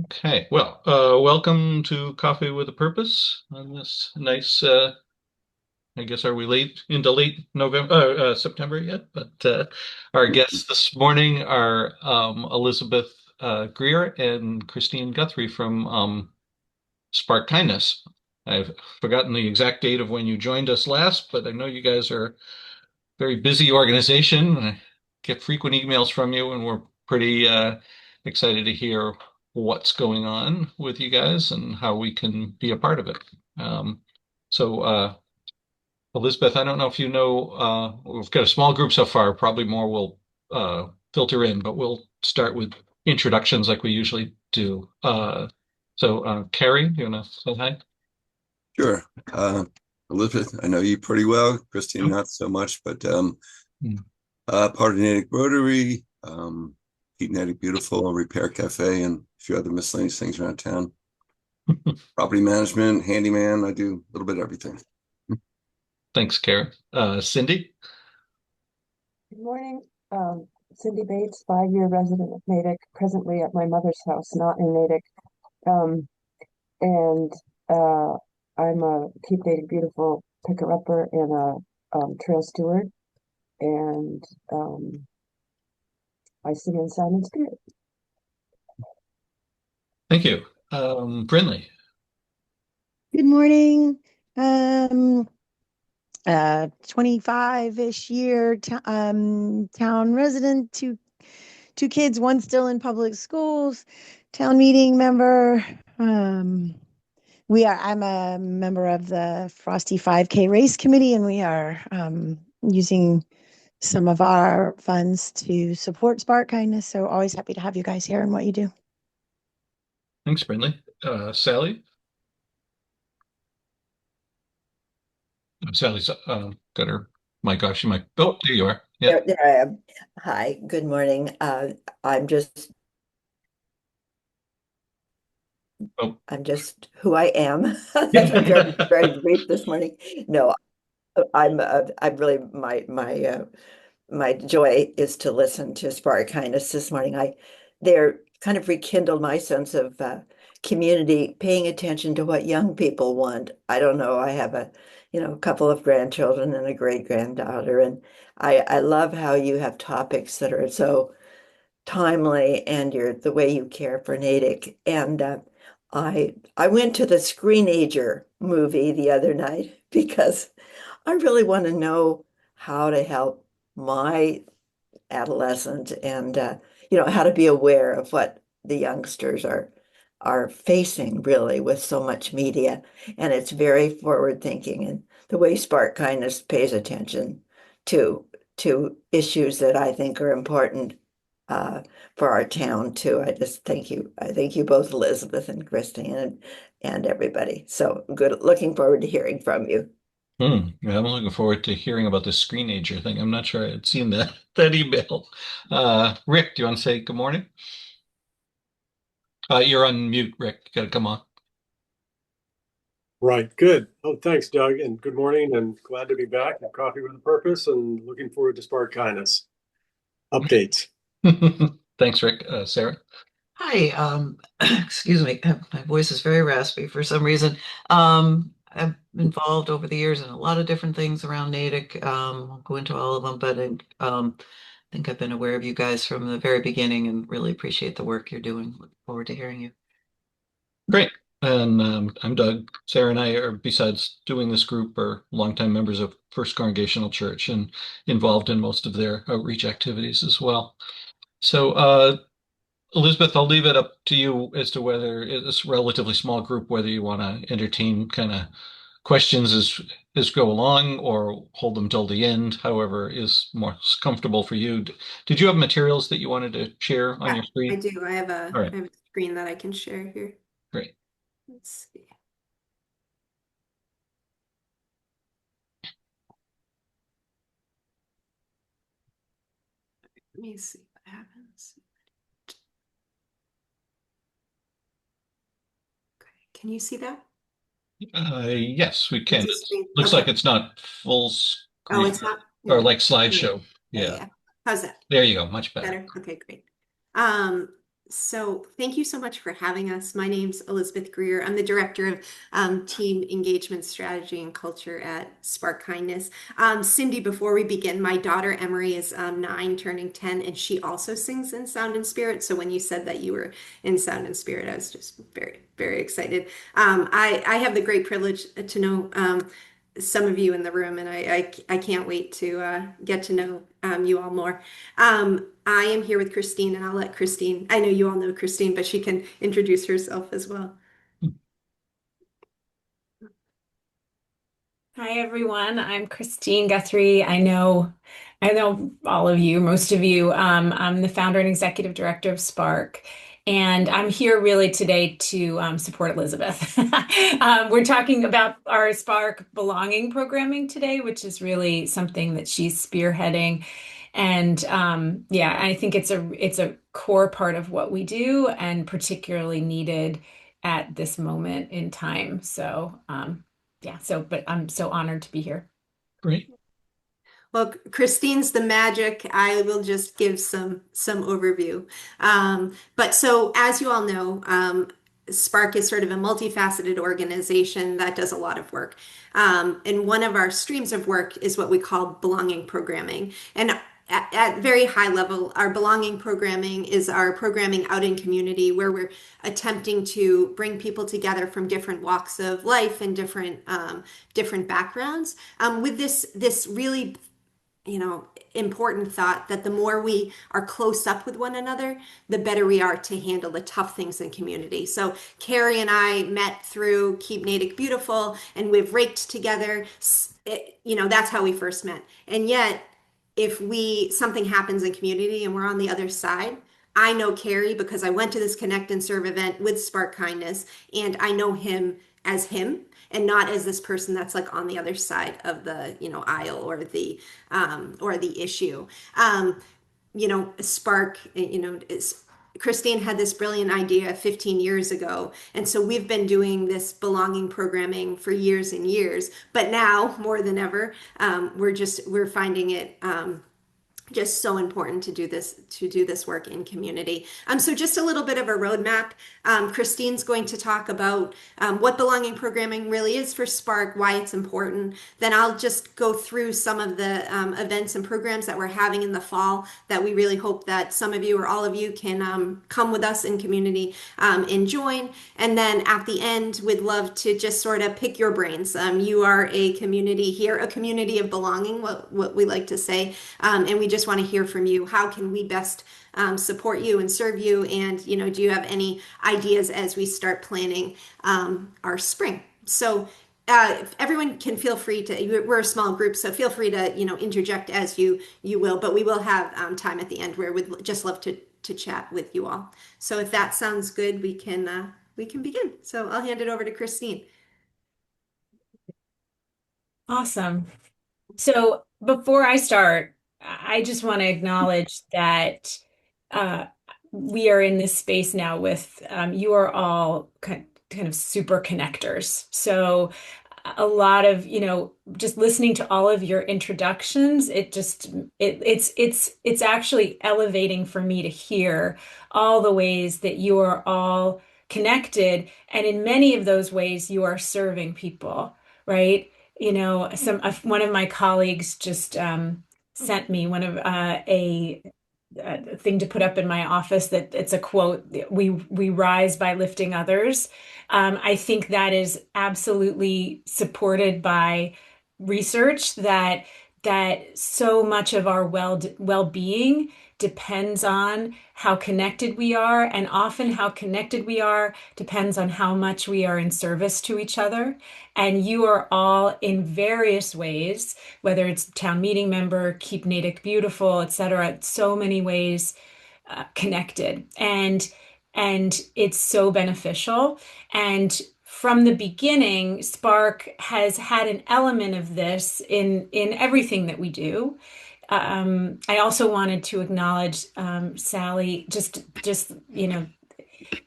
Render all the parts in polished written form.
Okay, well, welcome to Coffee with a Purpose on this nice, I guess, are we late November, September yet? But our guests this morning are Elizabeth Greer and Christine Guthrie from Spark Kindness. I've forgotten the exact date of when you joined us last, but I know you guys are a very busy organization. I get frequent emails from you, and we're pretty excited to hear what's going on with you guys and how we can be a part of it. Um, so, Elizabeth, I don't know if you know, we've got a small group so far, probably more will filter in, but we'll start with introductions like we usually do. Carrie, you want to say hi? Sure. Elizabeth, I know you pretty well. Christine, not so much, but Mm. part of Natick Rotary, Keep Natick Beautiful, Repair Cafe, and a few other miscellaneous things around town. Property management, handyman. I do a little bit of everything. Thanks, Carrie. Cindy? Good morning. Cindy Bates, 5-year resident of Natick, presently at my mother's house, not in Natick. Um, and I'm a Keep Natick Beautiful picker-upper and a trail steward. And I sing in Simon's Spirit. Thank you. Brinley. Good morning. 25-ish year town resident, two kids, one still in public schools, town meeting member. I'm a member of the Frosty 5K race committee, and we are using some of our funds to support Spark Kindness. So always happy to have you guys here and what you do. Thanks, Brinley. Sally? Sally's got her mic off. She might. Oh, there you are. Yeah. There I am. Hi, good morning. I'm just Oh, I'm just who I am. That's why I tried to be very brief this morning. No, I'm really my joy is to listen to Spark Kindness this morning. They're kind of rekindled my sense of community, paying attention to what young people want. I don't know. I have a couple of grandchildren and a great granddaughter, and I love how you have topics that are so timely and the way you care for Natick. And I went to the Screenager movie the other night because I really want to know how to help my adolescent and how to be aware of what the youngsters are facing really with so much media. And it's very forward thinking, and the way Spark Kindness pays attention to to issues that I think are important uh, for our town too. I just thank you. I thank you both, Elizabeth and Christine, and everybody. So good. Looking forward to hearing from you. yeah, I'm looking forward to hearing about the screenager thing. I'm not sure I had seen that email. Rick, do you want to say good morning? You're on mute, Rick. You gotta come on. Right, good. Oh, thanks, Doug, and good morning, and glad to be back at Coffee with a Purpose, and looking forward to Spark Kindness updates. Thanks, Rick. Sarah? Hi, excuse me, my voice is very raspy for some reason. I've been involved over the years in a lot of different things around Natick. Won't go into all of them, but I think I've been aware of you guys from the very beginning and really appreciate the work you're doing. Look forward to hearing you. Great. And I'm Doug. Sarah and I are, besides doing this group, are longtime members of First Congregational Church and involved in most of their outreach activities as well. So, Elizabeth, I'll leave it up to you as to whether it's a relatively small group, whether you want to entertain kind of questions as go along or hold them till the end, however is more comfortable for you. Did you have materials that you wanted to share on Yeah, your I screen? do. All I right, have a screen that I can share here. great. Let's see. Let me see what happens. Okay. Can you see that? Yes, we can. It's a It screen. looks like Okay. it's not full Oh, screen it's not. or Yeah. like Yeah. slideshow. Yeah. Yeah, Yeah. How's that? there you go. Much better. Better? Okay, great. Um, So thank you so much for having us. My name's Elizabeth Greer. I'm the Director of Team Engagement Strategy and Culture at Spark Kindness. Cindy, before we begin, my daughter Emery is 9, turning 10, and she also sings in Sound and Spirit. So when you said that you were in Sound and Spirit, I was just very, very excited. I have the great privilege to know some of you in the room, and I can't wait to get to know you all more. I am here with Christine, and I'll let Christine, I know you all know Christine, but she can introduce herself as well. Hi everyone, I'm Christine Guthery. I know all of you, most of you. I'm the founder and executive director of Spark, and I'm here really today to support Elizabeth. We're talking about our Spark belonging programming today, which is really something that she's spearheading. And yeah, I think it's a core part of what we do and particularly needed at this moment in time. So yeah, but I'm so honored to be here. Great. Well, Christine's the magic. I will just give some overview. But so, as you all know, Spark is sort of a multifaceted organization that does a lot of work. And one of our streams of work is what we call belonging programming. And at very high level, our belonging programming is our programming out in community where we're attempting to bring people together from different walks of life and different backgrounds with this really important thought that the more we are close up with one another, the better we are to handle the tough things in community. So Carrie and I met through Keep Natick Beautiful, and we've raked together. That's how we first met. And yet, if something happens in community and we're on the other side, I know Carrie because I went to this Connect and Serve event with Spark Kindness, and I know him as him and not as this person that's like on the other side of the aisle or the issue. Spark, Christine had this brilliant idea 15 years ago. And so we've been doing this belonging programming for years and years. But now, more than ever, we're finding it just so important to do this work in community. So just a little bit of a roadmap. Christine's going to talk about what belonging programming really is for Spark, why it's important. Then I'll just go through some of the events and programs that we're having in the fall that we really hope that some of you or all of you can come with us in community and join. And then at the end, we'd love to just sort of pick your brains. You are a community here, a community of belonging, what we like to say, and we just want to hear from you. How can we best support you and serve you? And do you have any ideas as we start planning our spring? So everyone can feel free to. We're a small group, so feel free to interject as you will. But we will have time at the end where we'd just love to chat with you all. So if that sounds good, we can begin. So I'll hand it over to Christine. Awesome. So before I start, I just want to acknowledge that uh, we are in this space now with you are all kind of super connectors. So a lot of, just listening to all of your introductions, it's actually elevating for me to hear all the ways that you are all connected. And in many of those ways, you are serving people, right? One of my colleagues just sent me a thing to put up in my office that it's a quote, we rise by lifting others. I think that is absolutely supported by research that so much of our well-being depends on how connected we are, and often how connected we are depends on how much we are in service to each other. And you are all in various ways, whether it's town meeting member, Keep Natick Beautiful, etc., so many ways connected. And it's so beneficial. And from the beginning, Spark has had an element of this in everything that we do. I also wanted to acknowledge Sally, just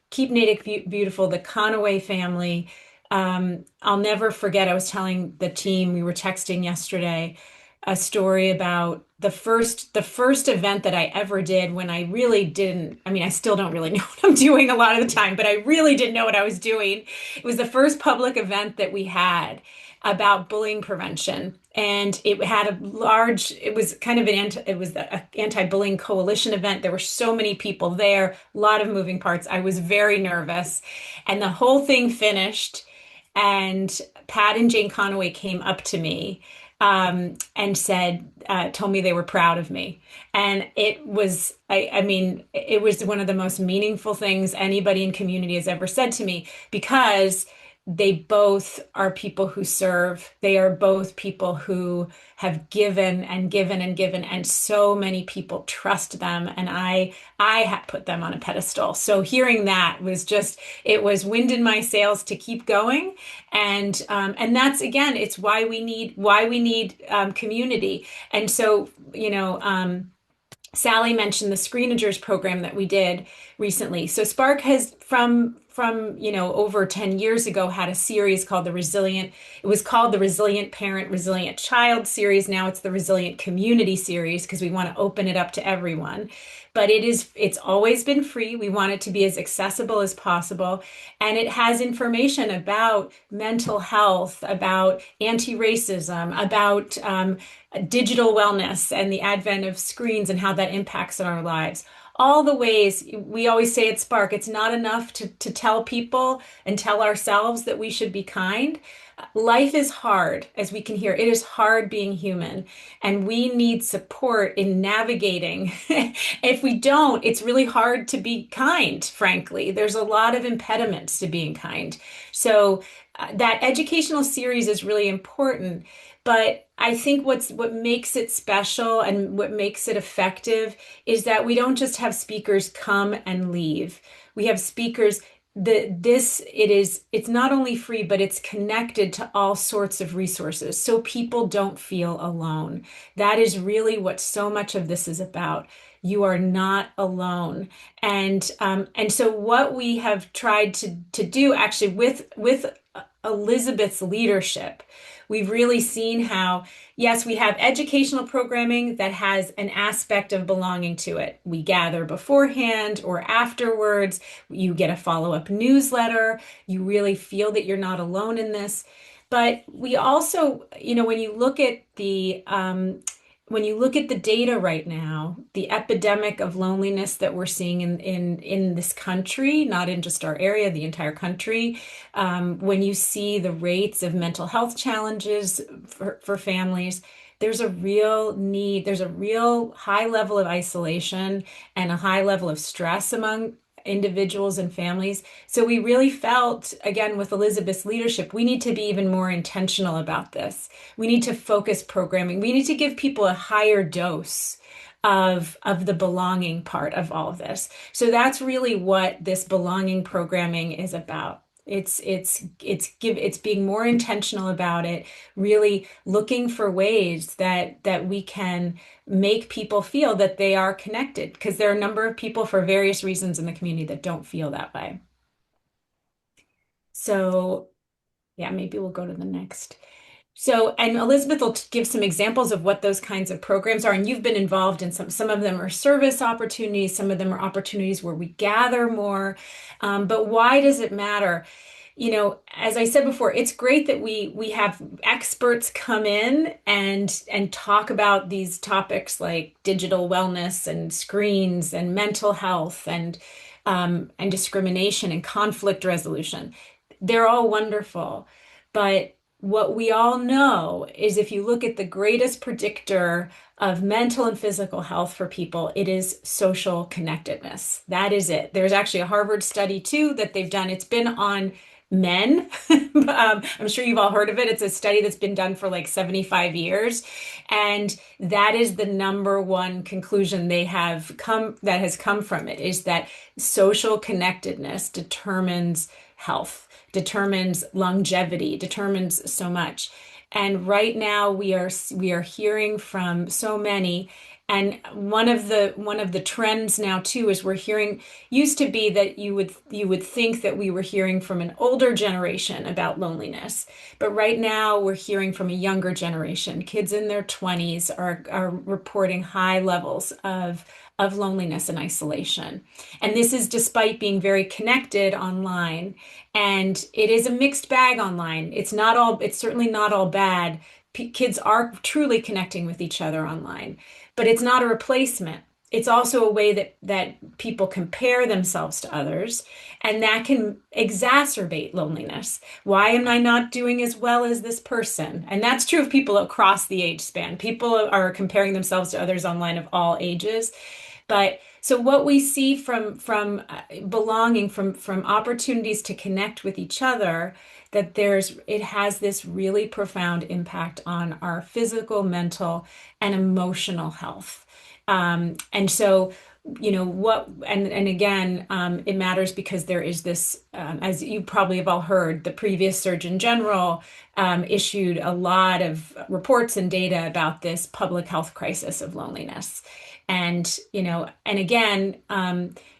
Keep Natick Beautiful, the Conaway family. I'll never forget, I was telling the team, we were texting yesterday, a story about the first event that I ever did when I really didn't, I mean, I still don't really know what I'm doing a lot of the time, but I really didn't know what I was doing. It was the first public event that we had about bullying prevention. And it had it was kind of it was an anti-bullying coalition event. There were so many people there, a lot of moving parts. I was very nervous. And the whole thing finished, and Pat and Jane Conaway came up to me and said, told me they were proud of me. And it was, I mean, it was one of the most meaningful things anybody in community has ever said to me, because they both are people who serve. They are both people who have given and given and given, and so many people trust them. And I had put them on a pedestal. So hearing that was just, it was wind in my sails to keep going. And that's, again, it's why we need community. And so, Sally mentioned the Screenagers program that we did recently. So Spark has from over 10 years ago had a series called it was called the Resilient Parent, Resilient Child series. Now it's the Resilient Community series, because we want to open it up to everyone. But it's always been free. We want it to be as accessible as possible. And it has information about mental health, about anti-racism, about digital wellness and the advent of screens and how that impacts on our lives. All the ways we always say at Spark, it's not enough to tell people and tell ourselves that we should be kind. Life is hard, as we can hear. It is hard being human, and we need support in navigating. If we don't, it's really hard to be kind, frankly. There's a lot of impediments to being kind. So that educational series is really important. But I think what makes it special and what makes it effective is that we don't just have speakers come and leave. We have speakers it's not only free, but it's connected to all sorts of resources, so people don't feel alone. That is really what so much of this is about. You are not alone. And so what we have tried to do, actually, with Elizabeth's leadership, we've really seen how, yes, we have educational programming that has an aspect of belonging to it. We gather beforehand or afterwards. You get a follow-up newsletter. You really feel that you're not alone in this. But we also, when you look at the data right now, the epidemic of loneliness that we're seeing in this country, not in just our area, the entire country, when you see the rates of mental health challenges for families, there's a real need, there's a real high level of isolation and a high level of stress among individuals and families. So we really felt, again, with Elizabeth's leadership, we need to be even more intentional about this. We need to focus programming. We need to give people a higher dose of the belonging part of all of this. So that's really what this belonging programming is about. It's being more intentional about it, really looking for ways that we can make people feel that they are connected, because there are a number of people for various reasons in the community that don't feel that way. So yeah, maybe we'll go to the next. So, and Elizabeth will give some examples of what those kinds of programs are. And you've been involved in some of them are service opportunities, some of them are opportunities where we gather more. But why does it matter? As I said before, it's great that we have experts come in and talk about these topics like digital wellness and screens and mental health and discrimination and conflict resolution. They're all wonderful, but what we all know is if you look at the greatest predictor of mental and physical health for people, it is social connectedness. That is it. There's actually a Harvard study too that they've done. It's been on men. I'm sure you've all heard of it. It's a study that's been done for like 75 years. And that is the number one conclusion that has come from it, is that social connectedness determines health, determines longevity, determines so much. And right now we are hearing from so many, And one of the trends now too is we're hearing, used to be that you would think that we were hearing from an older generation about loneliness, but right now we're hearing from a younger generation. Kids in their 20s are reporting high levels of loneliness and isolation. And this is despite being very connected online. And it is a mixed bag online. It's certainly not all bad. Kids are truly connecting with each other online, but it's not a replacement. It's also a way that people compare themselves to others, and that can exacerbate loneliness. Why am I not doing as well as this person? And that's true of people across the age span. People are comparing themselves to others online of all ages. But so what we see from belonging, from opportunities to connect with each other, that it has this really profound impact on our physical, mental, and emotional health. And so, and again, it matters because there is this, as you probably have all heard, the previous Surgeon General issued a lot of reports and data about this public health crisis of loneliness. And again,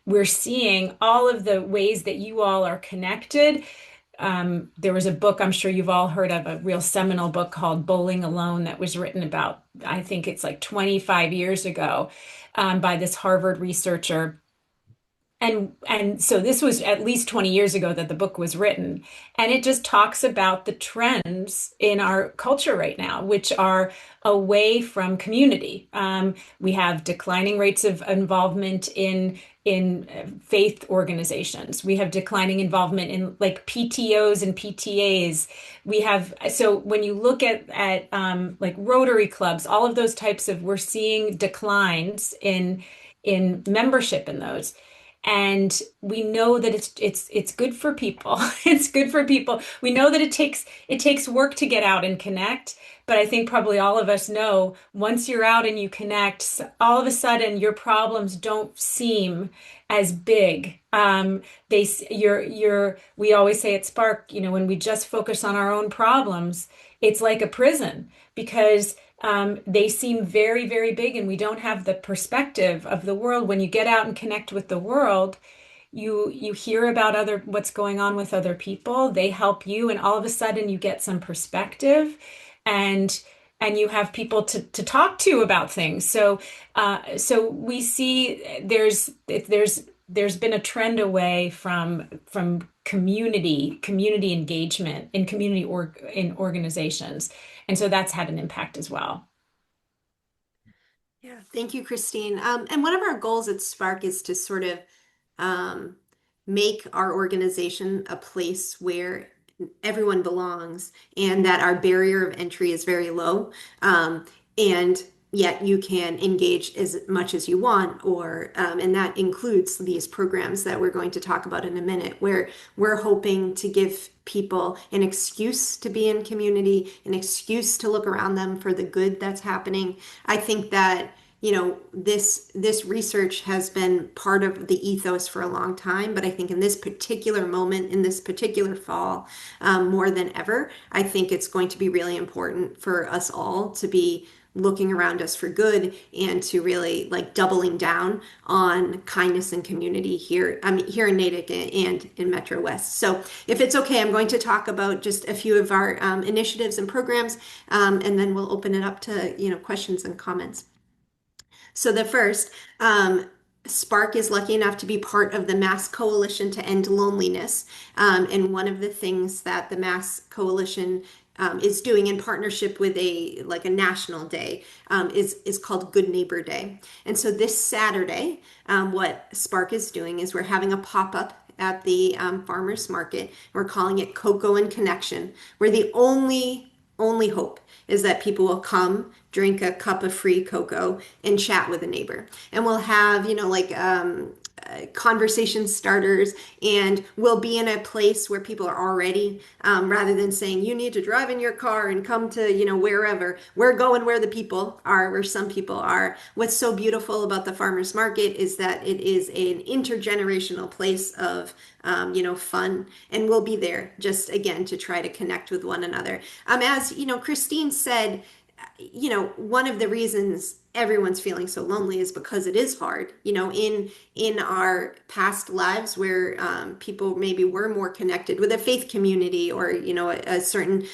we're seeing all of the ways that you all are connected. There was a book I'm sure you've all heard of, a real seminal book called Bowling Alone that was written about, I think it's like 25 years ago, by this Harvard researcher. And so this was at least 20 years ago that the book was written. And it just talks about the trends in our culture right now, which are away from community. We have declining rates of involvement in faith organizations. We have declining involvement in like PTOs and PTAs. So when you look at like Rotary clubs, all of those we're seeing declines in membership in those. And we know that it's good for people. It's good for people. We know that it takes work to get out and connect, but I think probably all of us know once you're out and you connect, all of a sudden your problems don't seem as big. We always say at Spark, when we just focus on our own problems, it's like a prison because they seem very, very big, and we don't have the perspective of the world. When you get out and connect with the world, you hear about what's going on with other people. They help you, and all of a sudden you get some perspective, and you have people to talk to about things. So we see there's been a trend away from community engagement in in organizations. And so that's had an impact as well. Yeah, thank you, Christine. And one of our goals at Spark is to sort of um, make our organization a place where everyone belongs and that our barrier of entry is very low. And yet you can engage as much as you want, and that includes these programs that we're going to talk about in a minute, where we're hoping to give people an excuse to be in community, an excuse to look around them for the good that's happening. I think that this research has been part of the ethos for a long time, but I think in this particular moment, in this particular fall, more than ever, I think it's going to be really important for us all to be looking around us for good and to really like doubling down on kindness and community here, here in Natick and in Metro West. So if it's okay, I'm going to talk about just a few of our initiatives and programs, and then we'll open it up to questions and comments. So the first, Spark is lucky enough to be part of the Mass Coalition to End Loneliness. And one of the things that the Mass Coalition is doing in partnership with a national day is called Good Neighbor Day. And so this Saturday, what Spark is doing is we're having a pop-up at the farmers market. We're calling it Cocoa and Connection, where the only hope is that people will come, drink a cup of free cocoa, and chat with a neighbor. And we'll have, conversation starters, and we'll be in a place where people are already, rather than saying you need to drive in your car and come to wherever, we're going where the people are, where some people are. What's so beautiful about the farmers market is that it is an intergenerational place of fun, and we'll be there just again to try to connect with one another. As Christine said, one of the reasons everyone's feeling so lonely is because it is hard, in our past lives where people maybe were more connected with a faith community or a certain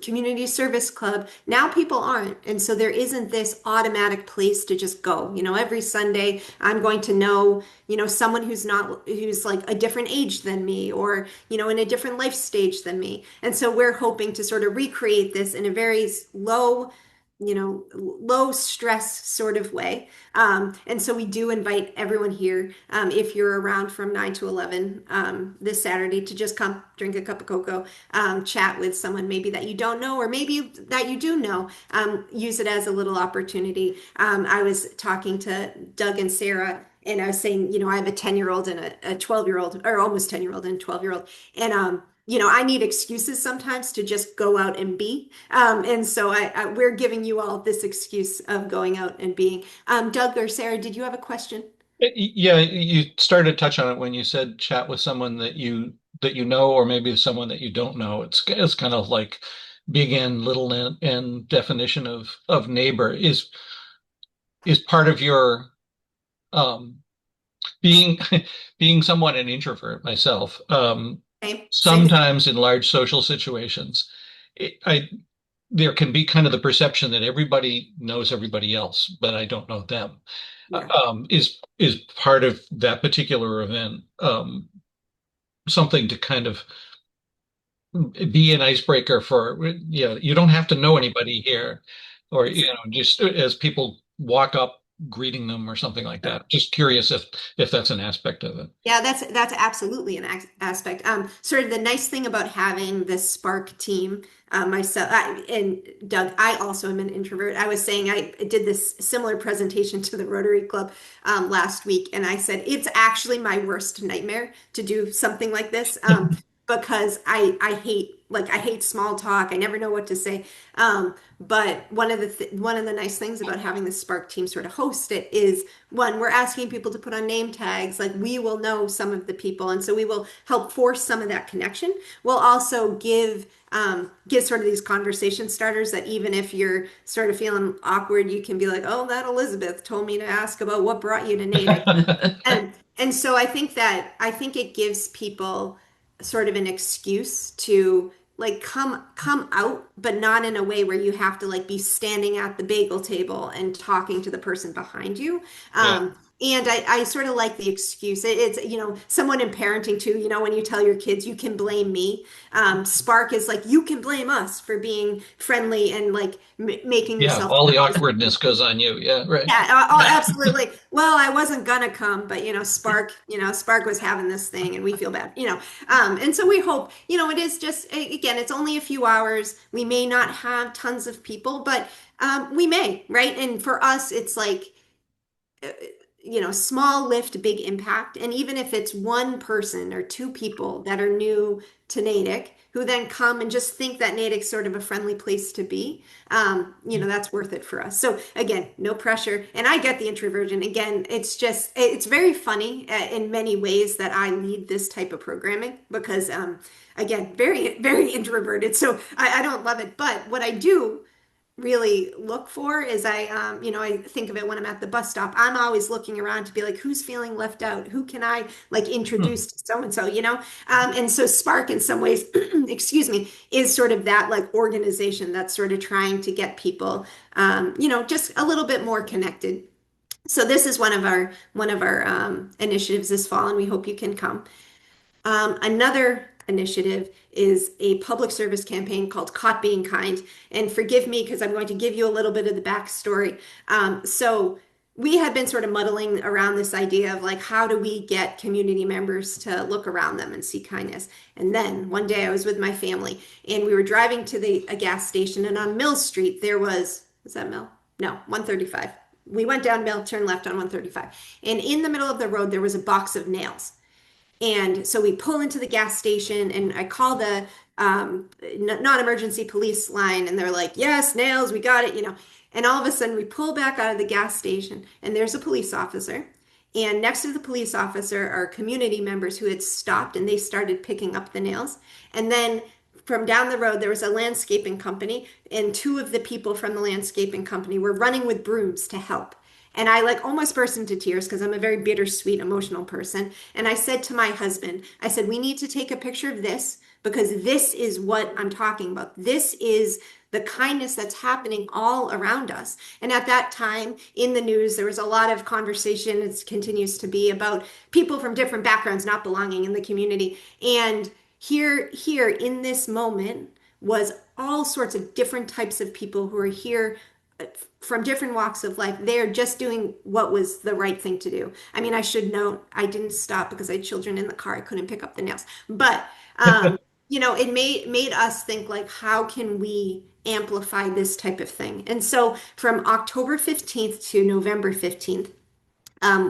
community service club. Now people aren't, and so there isn't this automatic place to just go. Every Sunday I'm going to know someone who's like a different age than me, or in a different life stage than me. And so we're hoping to sort of recreate this in a very low stress sort of way. And so we do invite everyone here, if you're around from 9 to 11 this Saturday, to just come drink a cup of cocoa, chat with someone maybe that you don't know, or maybe that you do know. Use it as a little opportunity. I was talking to Doug and Sarah, and I was saying, I have a 10-year-old and a 12-year-old, or almost 10-year-old and 12-year-old. And I need excuses sometimes to just go out and be. And so we're giving you all this excuse of going out and being. Doug or Sarah, did you have a question? Yeah, you started to touch on it when you said chat with someone that you know, or maybe someone that you don't know. It's kind of like big N, little n definition of neighbor is part of your um being being somewhat an introvert myself. Okay, same. Sometimes in large social situations, I there can be kind of the perception that everybody knows everybody else, but I don't know them. Yeah. Is part of that particular event something to kind of be an icebreaker for, you don't have to know anybody here, or just as people walk up greeting them or something like that. Just curious if that's an aspect of it. Yeah, that's absolutely an aspect. Sort of the nice thing about having this Spark team, myself and Doug, I also am an introvert. I was saying I did this similar presentation to the Rotary Club last week, and I said it's actually my worst nightmare to do something like this, because I hate small talk. I never know what to say. But one of the nice things about having the Spark team sort of host it is, one, we're asking people to put on name tags. Like, we will know some of the people, and so we will help force some of that connection. We'll also give sort of these conversation starters that even if you're sort of feeling awkward, you can be like, oh, that Elizabeth told me to ask about what brought you to Natick. And so I think it gives people sort of an excuse to like come out, but not in a way where you have to like be standing at the bagel table and talking to the person behind you. Yeah. And I sort of like the excuse. It's, someone in parenting too, when you tell your kids you can blame me. Spark is like, you can blame us for being friendly and like making Yeah, yourself. all the awkwardness goes on you. Yeah, right. Yeah, oh, absolutely. Well, I wasn't gonna come, but Spark was having this thing, and we feel bad, And so we hope, it is just, again, it's only a few hours. We may not have tons of people, but we may, right? And for us, it's like, small lift, big impact. And even if it's one person or two people that are new to Natick, who then come and just think that Natick's sort of a friendly place to be, that's worth it for us. So again, no pressure. And I get the introversion. Again, it's very funny in many ways that I lead this type of programming because, again, very, very introverted. So I don't love it. But what I do really look for is I think of it when I'm at the bus stop. I'm always looking around to be like, who's feeling left out? Who can I like introduce to so and so, And so Spark in some ways, excuse me, is sort of that like organization that's sort of trying to get people, just a little bit more connected. So this is one of our initiatives this fall, and we hope you can come. Another initiative is a public service campaign called Caught Being Kind. And forgive me because I'm going to give you a little bit of the backstory. So we had been sort of muddling around this idea of like, how do we get community members to look around them and see kindness? And then one day I was with my family and we were driving to a gas station, and on Mill Street, was that Mill? No, 135. We went down Mill, turned left on 135. And in the middle of the road, there was a box of nails. And so we pull into the gas station, and I call the non-emergency police line, and they're like, yes, nails, we got it, And all of a sudden we pull back out of the gas station, and there's a police officer. And next to the police officer are community members who had stopped, and they started picking up the nails. And then from down the road, there was a landscaping company, and two of the people from the landscaping company were running with brooms to help. And I like almost burst into tears because I'm a very bittersweet, emotional person. And I said to my husband, I said, we need to take a picture of this because this is what I'm talking about. This is the kindness that's happening all around us. And at that time in the news, there was a lot of conversation, it continues to be, about people from different backgrounds not belonging in the community. And here in this moment was all sorts of different types of people who are here from different walks of life. They're just doing what was the right thing to do. I mean, I should note I didn't stop because I had children in the car. I couldn't pick up the nails. But it made us think like, how can we amplify this type of thing? And so from October 15th to November 15th,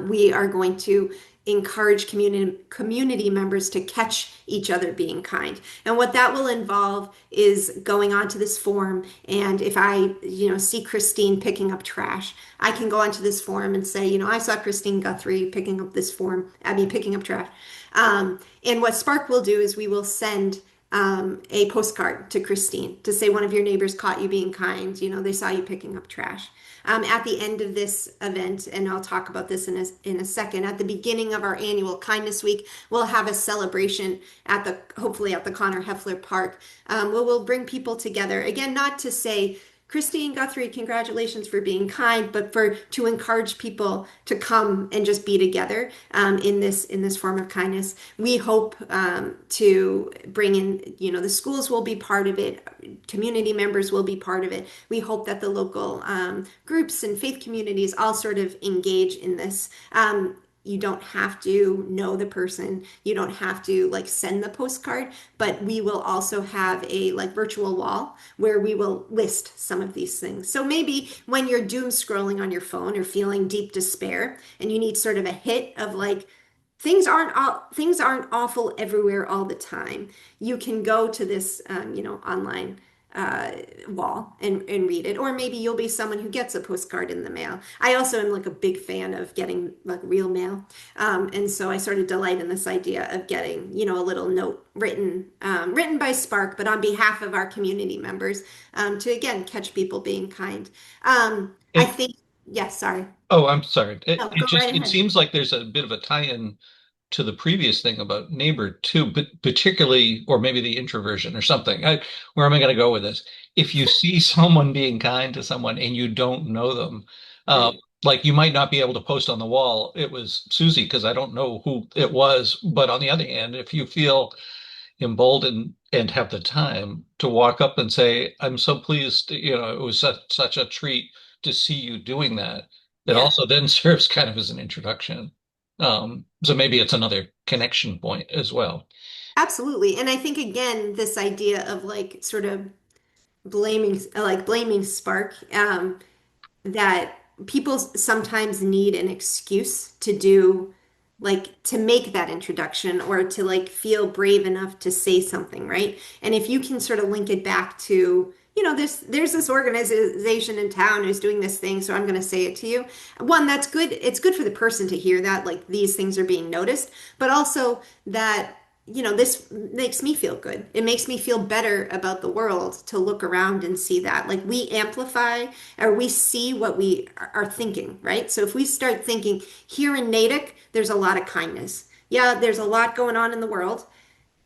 we are going to encourage community members to catch each other being kind. And what that will involve is going onto this form. And if I, see Christine picking up trash, I can go onto this form and say, I saw Christine Guthery picking up picking up trash. And what Spark will do is we will send a postcard to Christine to say one of your neighbors caught you being kind. They saw you picking up trash. At the end of this event, and I'll talk about this in a second, at the beginning of our annual Kindness Week, we'll have a celebration hopefully at the Connor Heffler Park, where we'll bring people together. Again, not to say, Christine Guthrie, congratulations for being kind, but to encourage people to come and just be together in this form of kindness. We hope to bring in, the schools will be part of it, community members will be part of it. We hope that the local groups and faith communities all sort of engage in this. You don't have to know the person. You don't have to send the postcard, but we will also have a virtual wall where we will list some of these things. So maybe when you're doom scrolling on your phone or feeling deep despair and you need sort of a hit of things aren't awful everywhere all the time, you can go to this online wall and read it. Or maybe you'll be someone who gets a postcard in the mail. I also am a big fan of getting real mail. And so I sort of delight in this idea of getting, a little note written by Spark, but on behalf of our community members, to again catch people being kind. I think, yes, sorry. Oh, I'm sorry. No, go right It ahead. seems like there's a bit of a tie-in to the previous thing about neighbor too, but particularly, or maybe the introversion or something. Where am I going to go with this? If you see someone being kind to someone and you don't know them, uh, Right. you might not be able to post on the wall, it was Susie, because I don't know who it was. But on the other hand, if you feel emboldened and have the time to walk up and say, I'm so pleased, it was such a treat to see you doing that. It Yeah. also then serves kind of as an introduction. So maybe it's another connection point as well. Absolutely. And I think again, this idea of sort of blaming Spark, that people sometimes need an excuse to do to make that introduction or to feel brave enough to say something, right? And if you can sort of link it back to, there's this organization in town who's doing this thing, so I'm going to say it to you. One, that's good. It's good for the person to hear that these things are being noticed, but also that this makes me feel good. It makes me feel better about the world to look around and see that. We amplify or we see what we are thinking, right? So if we start thinking here in Natick, there's a lot of kindness. Yeah, there's a lot going on in the world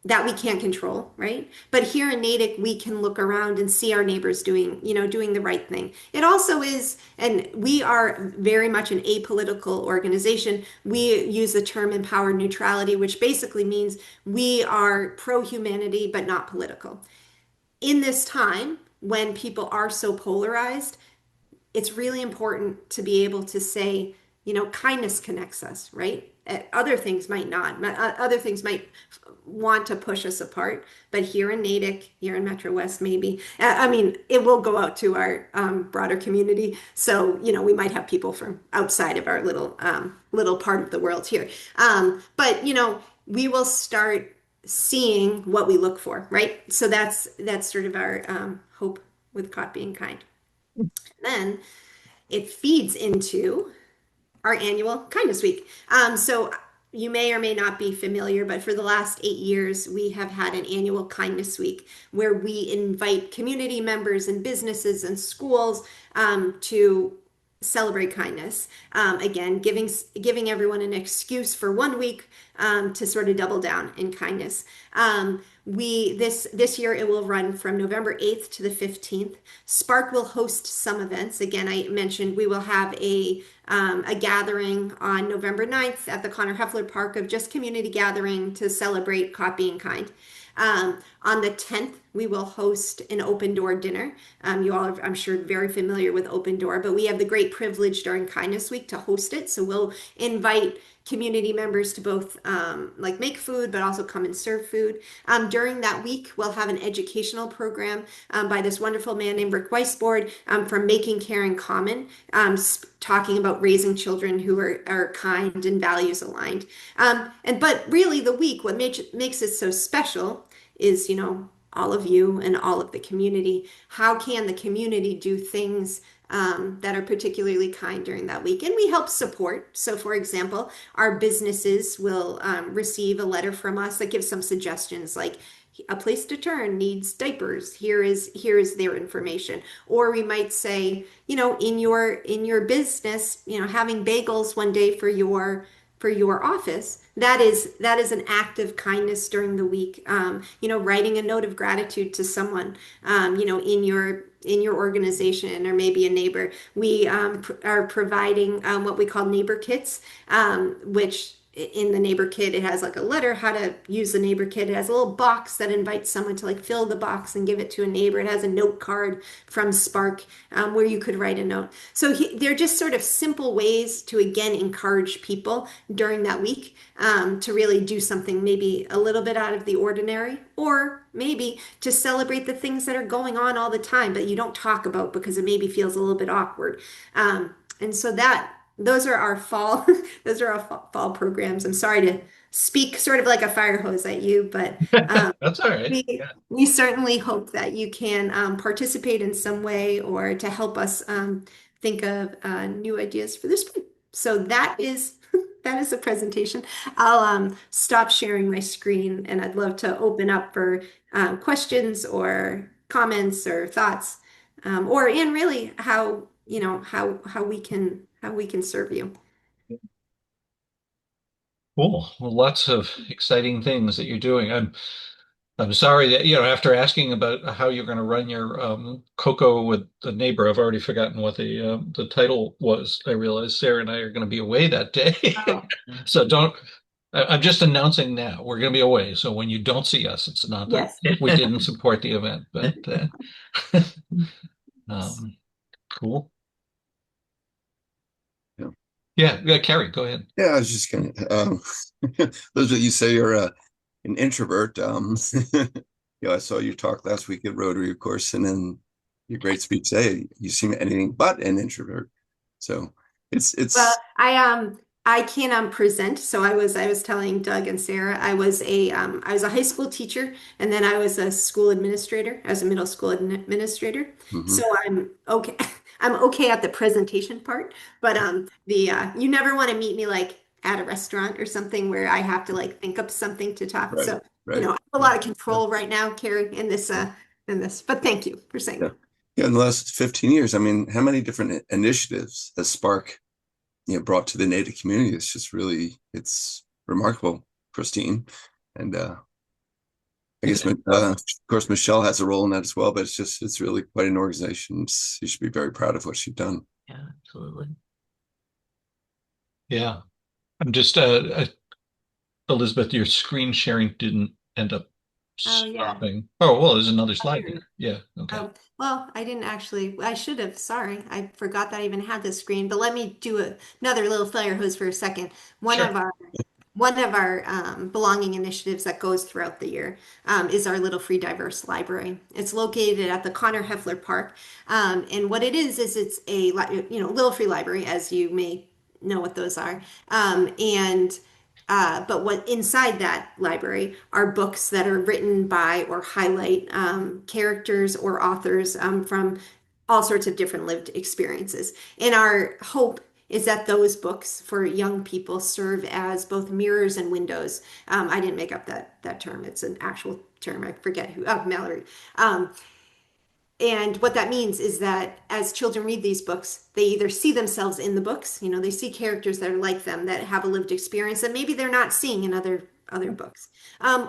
that we can't control, right? But here in Natick, we can look around and see our neighbors doing the right thing. It also is, and we are very much an apolitical organization. We use the term empowered neutrality, which basically means we are pro-humanity, but not political. In this time, when people are so polarized, it's really important to be able to say, kindness connects us, right? Other things might not. Other things might want to push us apart. But here in Natick, here in Metro West, maybe, I mean, it will go out to our broader community. So, we might have people from outside of our little part of the world here. But, we will start seeing what we look for, right? So that's sort of our hope with Caught Being Kind. And then it feeds into our annual Kindness Week. So you may or may not be familiar, but for the last 8 years, we have had an annual kindness week where we invite community members and businesses and schools to celebrate kindness. Again, giving everyone an excuse for 1 week to sort of double down in kindness. We this year it will run from November 8th to the 15th. Spark will host some events. Again, I mentioned we will have a gathering on November 9th at the Connor Heffler Park of just community gathering to celebrate copying kind. On the 10th, we will host an open door dinner. You all are, I'm sure, very familiar with open door, but we have the great privilege during Kindness Week to host it. So we'll invite community members to both like make food, but also come and serve food. During that week, we'll have an educational program by this wonderful man named Rick Weisbord from Making Caring Common, talking about raising children who are kind and values aligned. But really, the week, what makes it so special is, all of you and all of the community. How can the community do things that are particularly kind during that week? And we help support. So, for example, our businesses will receive a letter from us that gives some suggestions like, a place to turn needs diapers. Here is their information. Or we might say, in your business, having bagels one day for your office, that is an act of kindness during the week. Writing a note of gratitude to someone, in your organization or maybe a neighbor. We are providing what we call neighbor kits, which in the neighbor kit, it has like a letter how to use the neighbor kit. It has a little box that invites someone to like fill the box and give it to a neighbor. It has a note card from Spark where you could write a note. So they're just sort of simple ways to again encourage people during that week to really do something maybe a little bit out of the ordinary, or maybe to celebrate the things that are going on all the time but you don't talk about because it maybe feels a little bit awkward. And so those are our fall those are our fall programs. I'm sorry to speak sort of like a fire hose at you, but That's all right. we Yeah. we certainly hope that you can participate in some way or to help us think of new ideas for this spring. So that is that is the presentation. I'll stop sharing my screen, and I'd love to open up for questions or comments or thoughts, or and really how we can serve you. Cool. Well, lots of exciting things that you're doing. I'm sorry that, after asking about how you're going to run your cocoa with the neighbor, I've already forgotten what the title was. I realize Sarah and I are going to be away that day. Oh. So I'm just announcing now, we're going to be away. So when you don't see us, it's not that Yes. we didn't support the event, but um, cool. Yeah. Yeah, Carrie, go ahead. Yeah, I was just gonna those of you say you're an introvert. I saw your talk last week at Rotary, of course, and then your great speech today. You seem anything but an introvert. So it's Well, I can present. So I was telling Doug and Sarah I was a high school teacher, and then I was a school administrator. I was a middle school administrator. mhm, So I'm okay. I'm okay at the presentation part, but the you never want to meet me like at a restaurant or something where I have to like think up something to talk. right, So right. I have a lot of control right now, Carrie, in this. But thank you for saying Yeah. that. Yeah, in the last 15 years, I mean, how many different initiatives has Spark, brought to the Native community? It's remarkable, Christine. And I guess, of course, Michelle has a role in that as well, but it's really quite an organization. You should be very proud of what she's done. Yeah, absolutely. Yeah. I'm just Elizabeth, your screen sharing didn't end up Oh yeah. stopping. Oh, well, there's another Oh, slide here. here. Yeah, okay. Oh, well, I didn't actually. I should have. Sorry, I forgot that I even had this screen. But let me do another little fire hose for a second. One Sure. of our one of our belonging initiatives that goes throughout the year is our Little Free Diverse Library. It's located at the Connor Heffler Park, and what it is it's a Little Free Library, as you may know what those are, and but what inside that library are books that are written by or highlight characters or authors from all sorts of different lived experiences. And our hope is that those books for young people serve as both mirrors and windows. I didn't make up that term. It's an actual term. I forget who. Oh, Mallory. Um, and what that means is that as children read these books, they either see themselves in the books, they see characters that are like them, that have a lived experience that maybe they're not seeing in other books.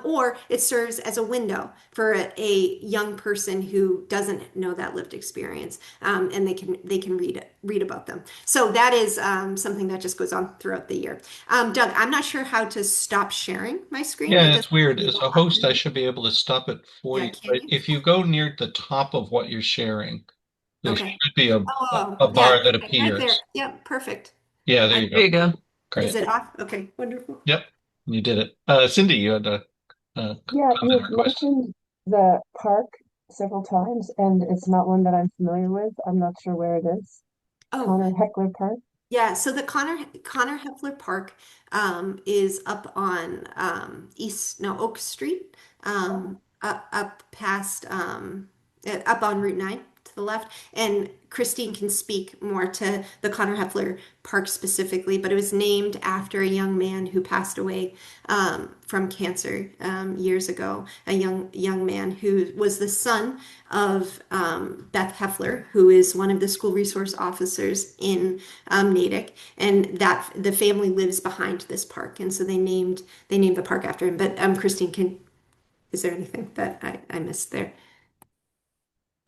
Or it serves as a window for a young person who doesn't know that lived experience, and they can read about them. So that is something that just goes on throughout the year. Doug, I'm not sure how to stop sharing my screen. It Yeah, doesn't it's weird. really As go a up. host, I should be able to stop it for Yeah, you. can But you? if you go near the top of what you're sharing, there Okay. should be Oh, a yeah, bar that right there. appears. Yep, perfect. Yeah, there I, you There go. you go. is Great. it off? Okay, wonderful. Yep, you did it. Cindy, you had a, Yeah, you comment had or question. mentioned the park several times, and it's not one that I'm familiar with. I'm not sure where it is. Oh, Connor Heckler Park. yeah, so the Connor Heffler Park is up on Oak Street, up past up on Route 9 to the left. And Christine can speak more to the Connor Heffler Park specifically, but it was named after a young man who passed away from cancer years ago. A young man who was the son of Beth Heffler, who is one of the school resource officers in Natick, and that the family lives behind this park, and so they named the park after him. But Christine, is there anything that I missed there?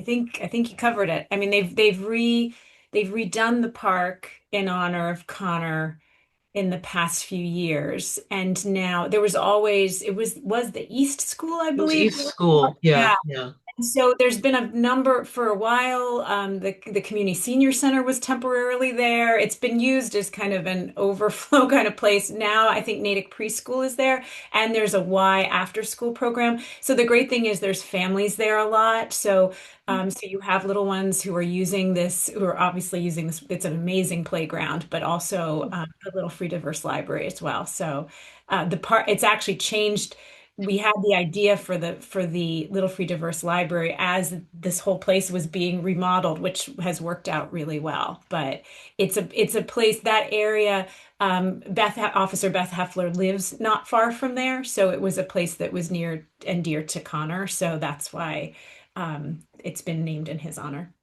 I think you covered it. I mean, they've redone the park in honor of Connor in the past few years, and now there was always it was the East School, I It was believe. East School. Yeah, Yeah. yeah. So there's been a number for a while. The community senior center was temporarily there. It's been used as kind of an overflow kind of place. Now I think Natick Preschool is there, and there's a Y after school program. So the great thing is there's families there a lot. So you have little ones who are using this, who are obviously using this. It's an amazing playground, but also a little free diverse library as well. So the part it's actually changed. We had the idea for the Little Free Diverse Library as this whole place was being remodeled, which has worked out really well. But it's a place, that area. Officer Beth Heffler lives not far from there, so it was a place that was near and dear to Connor. So that's why it's been named in his honor.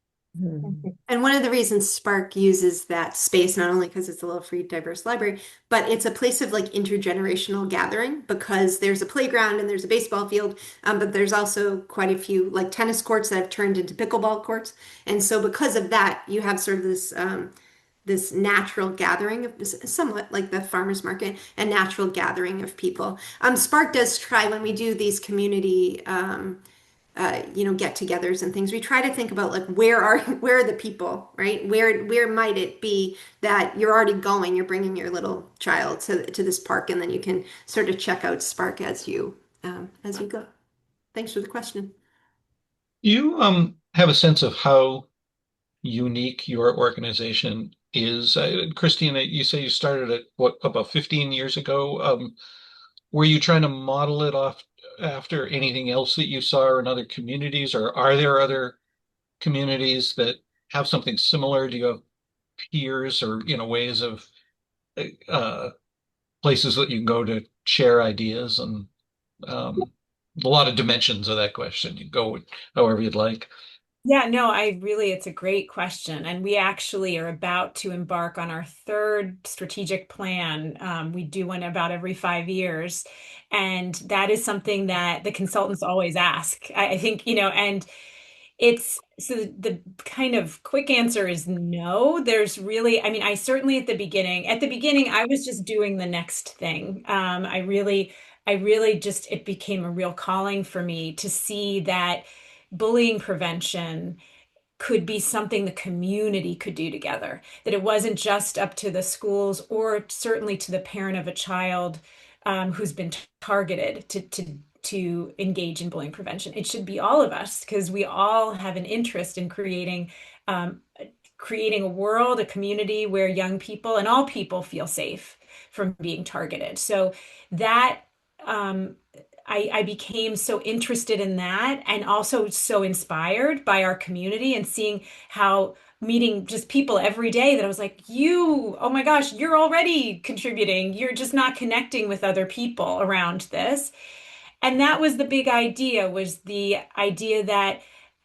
Thank you. And one of the reasons Spark uses that space, not only because it's a little free, diverse library, but it's a place of like intergenerational gathering because there's a playground and there's a baseball field, but there's also quite a few like tennis courts that have turned into pickleball courts. And so because of that, you have sort of this natural gathering of somewhat like the farmers market, a natural gathering of people. Spark does try when we do these community get-togethers and things. We try to think about like where are the people, right? Where might it be that you're already going? You're bringing your little child to this park, and then you can sort of check out Spark as you go. Thanks for the question. You have a sense of how unique your organization is. Christine, you say you started it what about 15 years ago? Were you trying to model it off after anything else that you saw in other communities, or are there other communities that have something similar? Do you have peers or ways of uh, places that you can go to share ideas and a lot of dimensions of that question. You go however you'd like. Yeah, no, it's a great question. And we actually are about to embark on our third strategic plan. We do one about every 5 years. And that is something that the consultants always ask. I think, and it's so the kind of quick answer is no. There's really, I mean, I certainly at the beginning, I was just doing the next thing. I really just, it became a real calling for me to see that bullying prevention could be something the community could do together, that it wasn't just up to the schools or certainly to the parent of a child who's been targeted to engage in bullying prevention. It should be all of us because we all have an interest in um, creating a world, a community where young people and all people feel safe from being targeted. So that um, I became so interested in that and also so inspired by our community and seeing how meeting just people every day that I was like, oh my gosh, you're already contributing. You're just not connecting with other people around this. And that was the big idea, was the idea that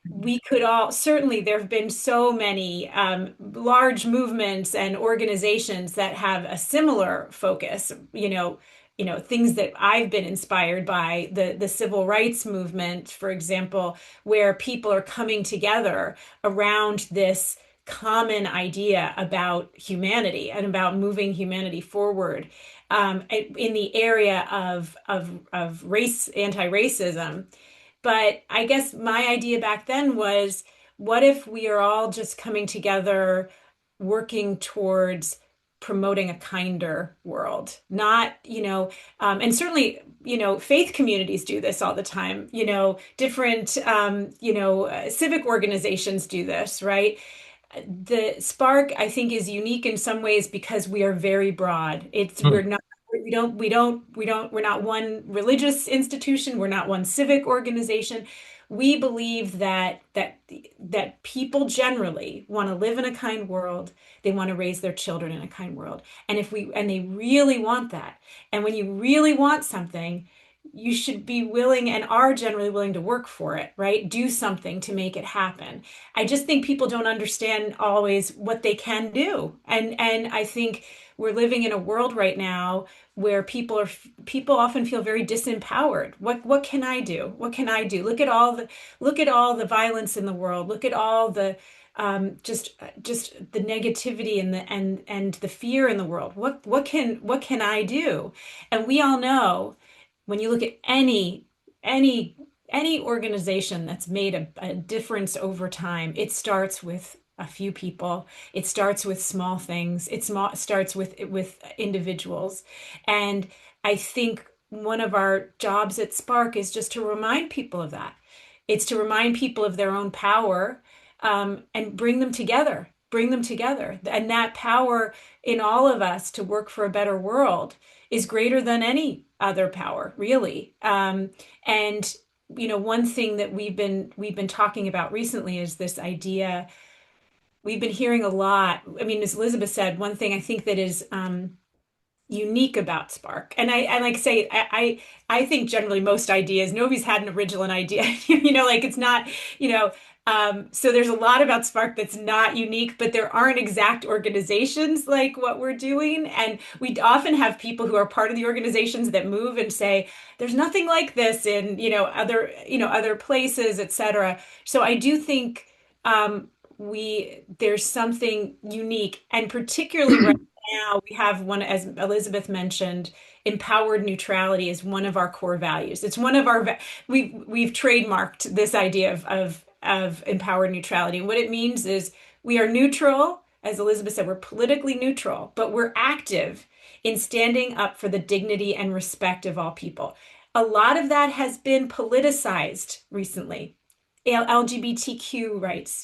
we could all, certainly there have been so many large movements and organizations that have a similar focus, things that I've been inspired by, the civil rights movement, for example, where people are coming together around this common idea about humanity and about moving humanity forward, in the area of race, anti-racism. But I guess my idea back then was, what if we are all just coming together, working towards promoting a kinder world? Not, and certainly, faith communities do this all the time. Different, civic organizations do this, right? The Spark, I think, is unique in some ways because we are very broad. We're Hmm. not, we're not one religious institution, we're not one civic organization. We believe that people generally want to live in a kind world. They want to raise their children in a kind world. And they really want that. And when you really want something, you should be willing and are generally willing to work for it, right? Do something to make it happen. I just think people don't understand always what they can do. And I think we're living in a world right now where people often feel very disempowered. What can I do? What can I do? Look at all the violence in the world. Look at all the just the negativity and the fear in the world. What can I do? And we all know, when you look at any any organization that's made a difference over time, it starts with a few people. It starts with small things. Starts with individuals. And I think one of our jobs at Spark is just to remind people of that. It's to remind people of their own power, and bring them together. Bring them together. And that power in all of us to work for a better world is greater than any other power, really. And one thing that we've been talking about recently is this idea. We've been hearing a lot. I mean, as Elizabeth said, one thing I think that is unique about Spark. And I like say, I think generally most ideas, nobody's had an original idea. Like it's not, so there's a lot about Spark that's not unique, but there aren't exact organizations like what we're doing. And we often have people who are part of the organizations that move and say, there's nothing like this in, other places, et cetera. So I do think there's something unique, and particularly right now we have one, as Elizabeth mentioned, empowered neutrality is one of our core values. It's one of we've trademarked this idea of empowered neutrality. And what it means is we are neutral, as Elizabeth said, we're politically neutral, but we're active in standing up for the dignity and respect of all people. A lot of that has been politicized recently. LGBTQ rights,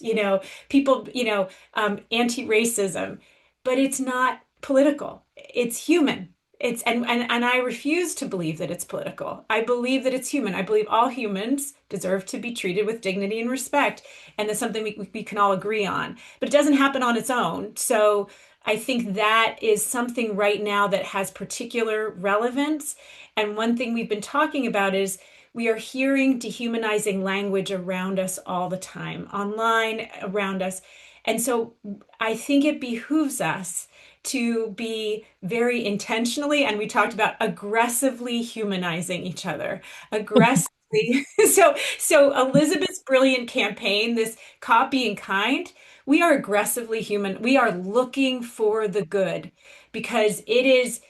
people, anti-racism, but it's not political. It's human. And I refuse to believe that it's political. I believe that it's human. I believe all humans deserve to be treated with dignity and respect, and that's something we can all agree on. But it doesn't happen on its own. So I think that is something right now that has particular relevance. And one thing we've been talking about is we are hearing dehumanizing language around us all the time, online, around us. And so I think it behooves us to be very intentionally, and we talked about aggressively humanizing each other, aggressively. So Elizabeth's brilliant campaign, this copying kind, we are aggressively human. We are looking for the good, because it's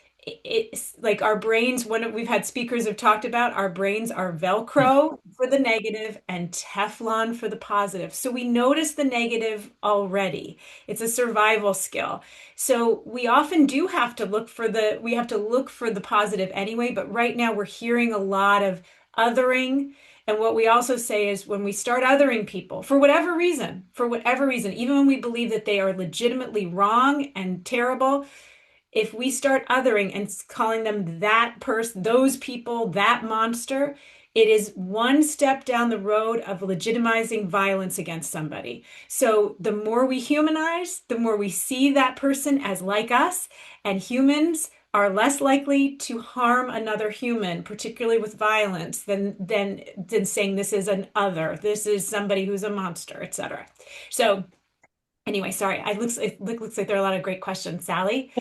like our brains, we've had speakers have talked about, our brains are Velcro for the negative and Teflon for the positive. So we notice the negative already. It's a survival skill. So we often do have to we have to look for the positive anyway, but right now we're hearing a lot of othering. And what we also say is, when we start othering people for whatever reason, even when we believe that they are legitimately wrong and terrible, if we start othering and calling them that person, those people, that monster, it is one step down the road of legitimizing violence against somebody. So the more we humanize, the more we see that person as like us, and humans are less likely to harm another human, particularly with violence, than saying this is an other, this is somebody who's a monster, etc. So anyway, sorry, it looks like there are a lot of great questions, Sally.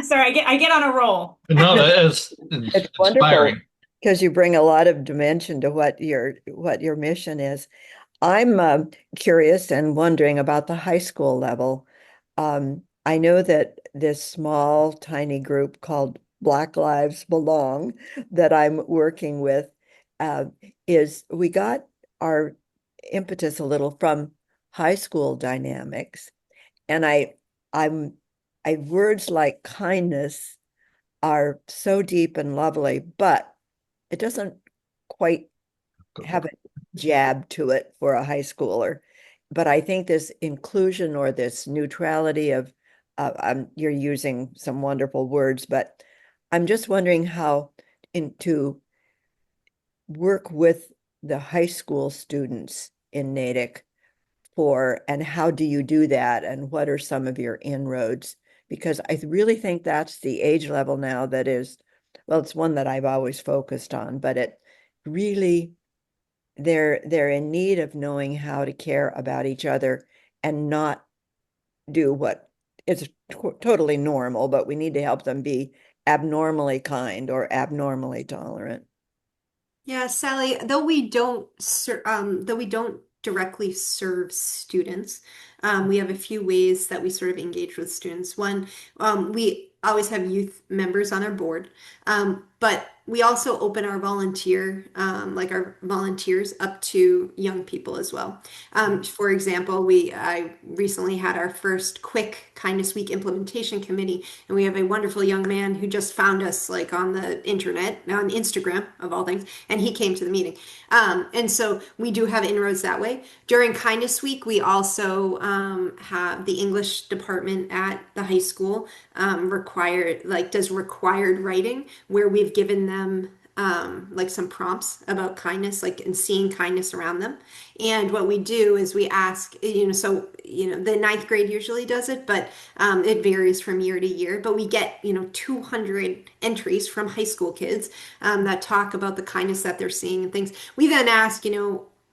Sorry, I get on a roll. No, that is It's wonderful inspiring. because you bring a lot of dimension to what your mission is. I'm curious and wondering about the high school level. I know that this small, tiny group called Black Lives Belong that I'm working with uh, is we got our impetus a little from high school dynamics, and I'm words like kindness are so deep and lovely, but it doesn't quite have a jab to it for a high schooler. But I think this inclusion or this neutrality of, you're using some wonderful words, but I'm just wondering how to work with the high school students in Natick and how do you do that and what are some of your inroads? Because I really think that's the age level now that is, well, it's one that I've always focused on, but it really, they're in need of knowing how to care about each other and not do what is totally normal, but we need to help them be abnormally kind or abnormally tolerant. Yeah, Sally, though we don't directly serve students, we have a few ways that we sort of engage with students. One, we always have youth members on our board, but we also open like our volunteers up to young people as well. For example, I recently had our first quick Kindness Week implementation committee, and we have a wonderful young man who just found us like on the internet, on Instagram of all things, and he came to the meeting. And so we do have inroads that way. During Kindness Week, we also have the English department at the high school does required writing where we've given them like some prompts about kindness, like and seeing kindness around them. And what we do is we ask, the ninth grade usually does it, but it varies from year to year. But we get, 200 entries from high school kids that talk about the kindness that they're seeing and things. We then ask,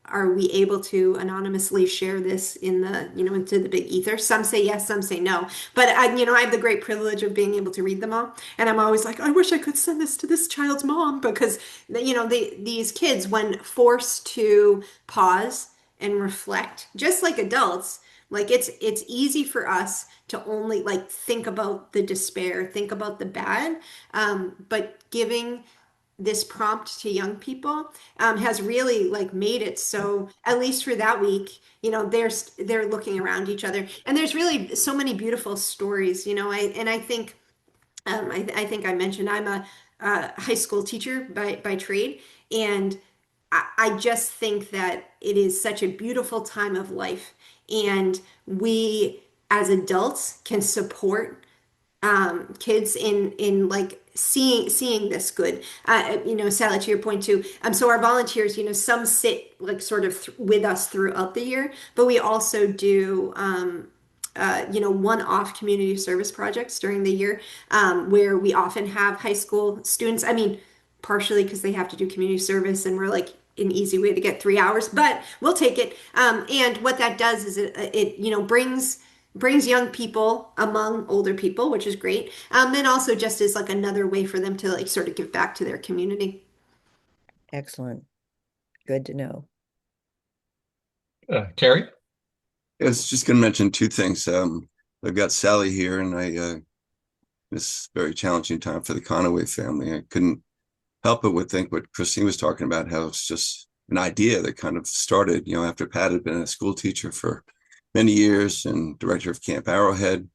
are we able to anonymously share this into the big ether? Some say yes, some say no. But I have the great privilege of being able to read them all, and I'm always like, I wish I could send this to this child's mom because these kids, when forced to pause and reflect, just like adults, like it's easy for us to only like think about the despair, think about the bad, but giving this prompt to young people has really like made it so at least for that week they're looking around each other, and there's really so many beautiful stories. I think I think I mentioned I'm a high school teacher by trade, and I just think that it is such a beautiful time of life, and we as adults can support kids in like seeing this good. Sally, to your point too. So our volunteers, some sit like sort of with us throughout the year, but we also do one-off community service projects during the year, where we often have high school students. I mean, partially because they have to do community service, and we're like an easy way to get 3 hours, but we'll take it. And what that does is it brings young people among older people, which is great. And also just as like another way for them to like sort of give back to their community. Excellent. Good to know. Carrie? I was just going to mention two things. I've got Sally here, and this very challenging time for the Conaway family. I couldn't help but would think what Christine was talking about, how it's just an idea that kind of started, after Pat had been a school teacher for many years and director of Camp Arrowhead,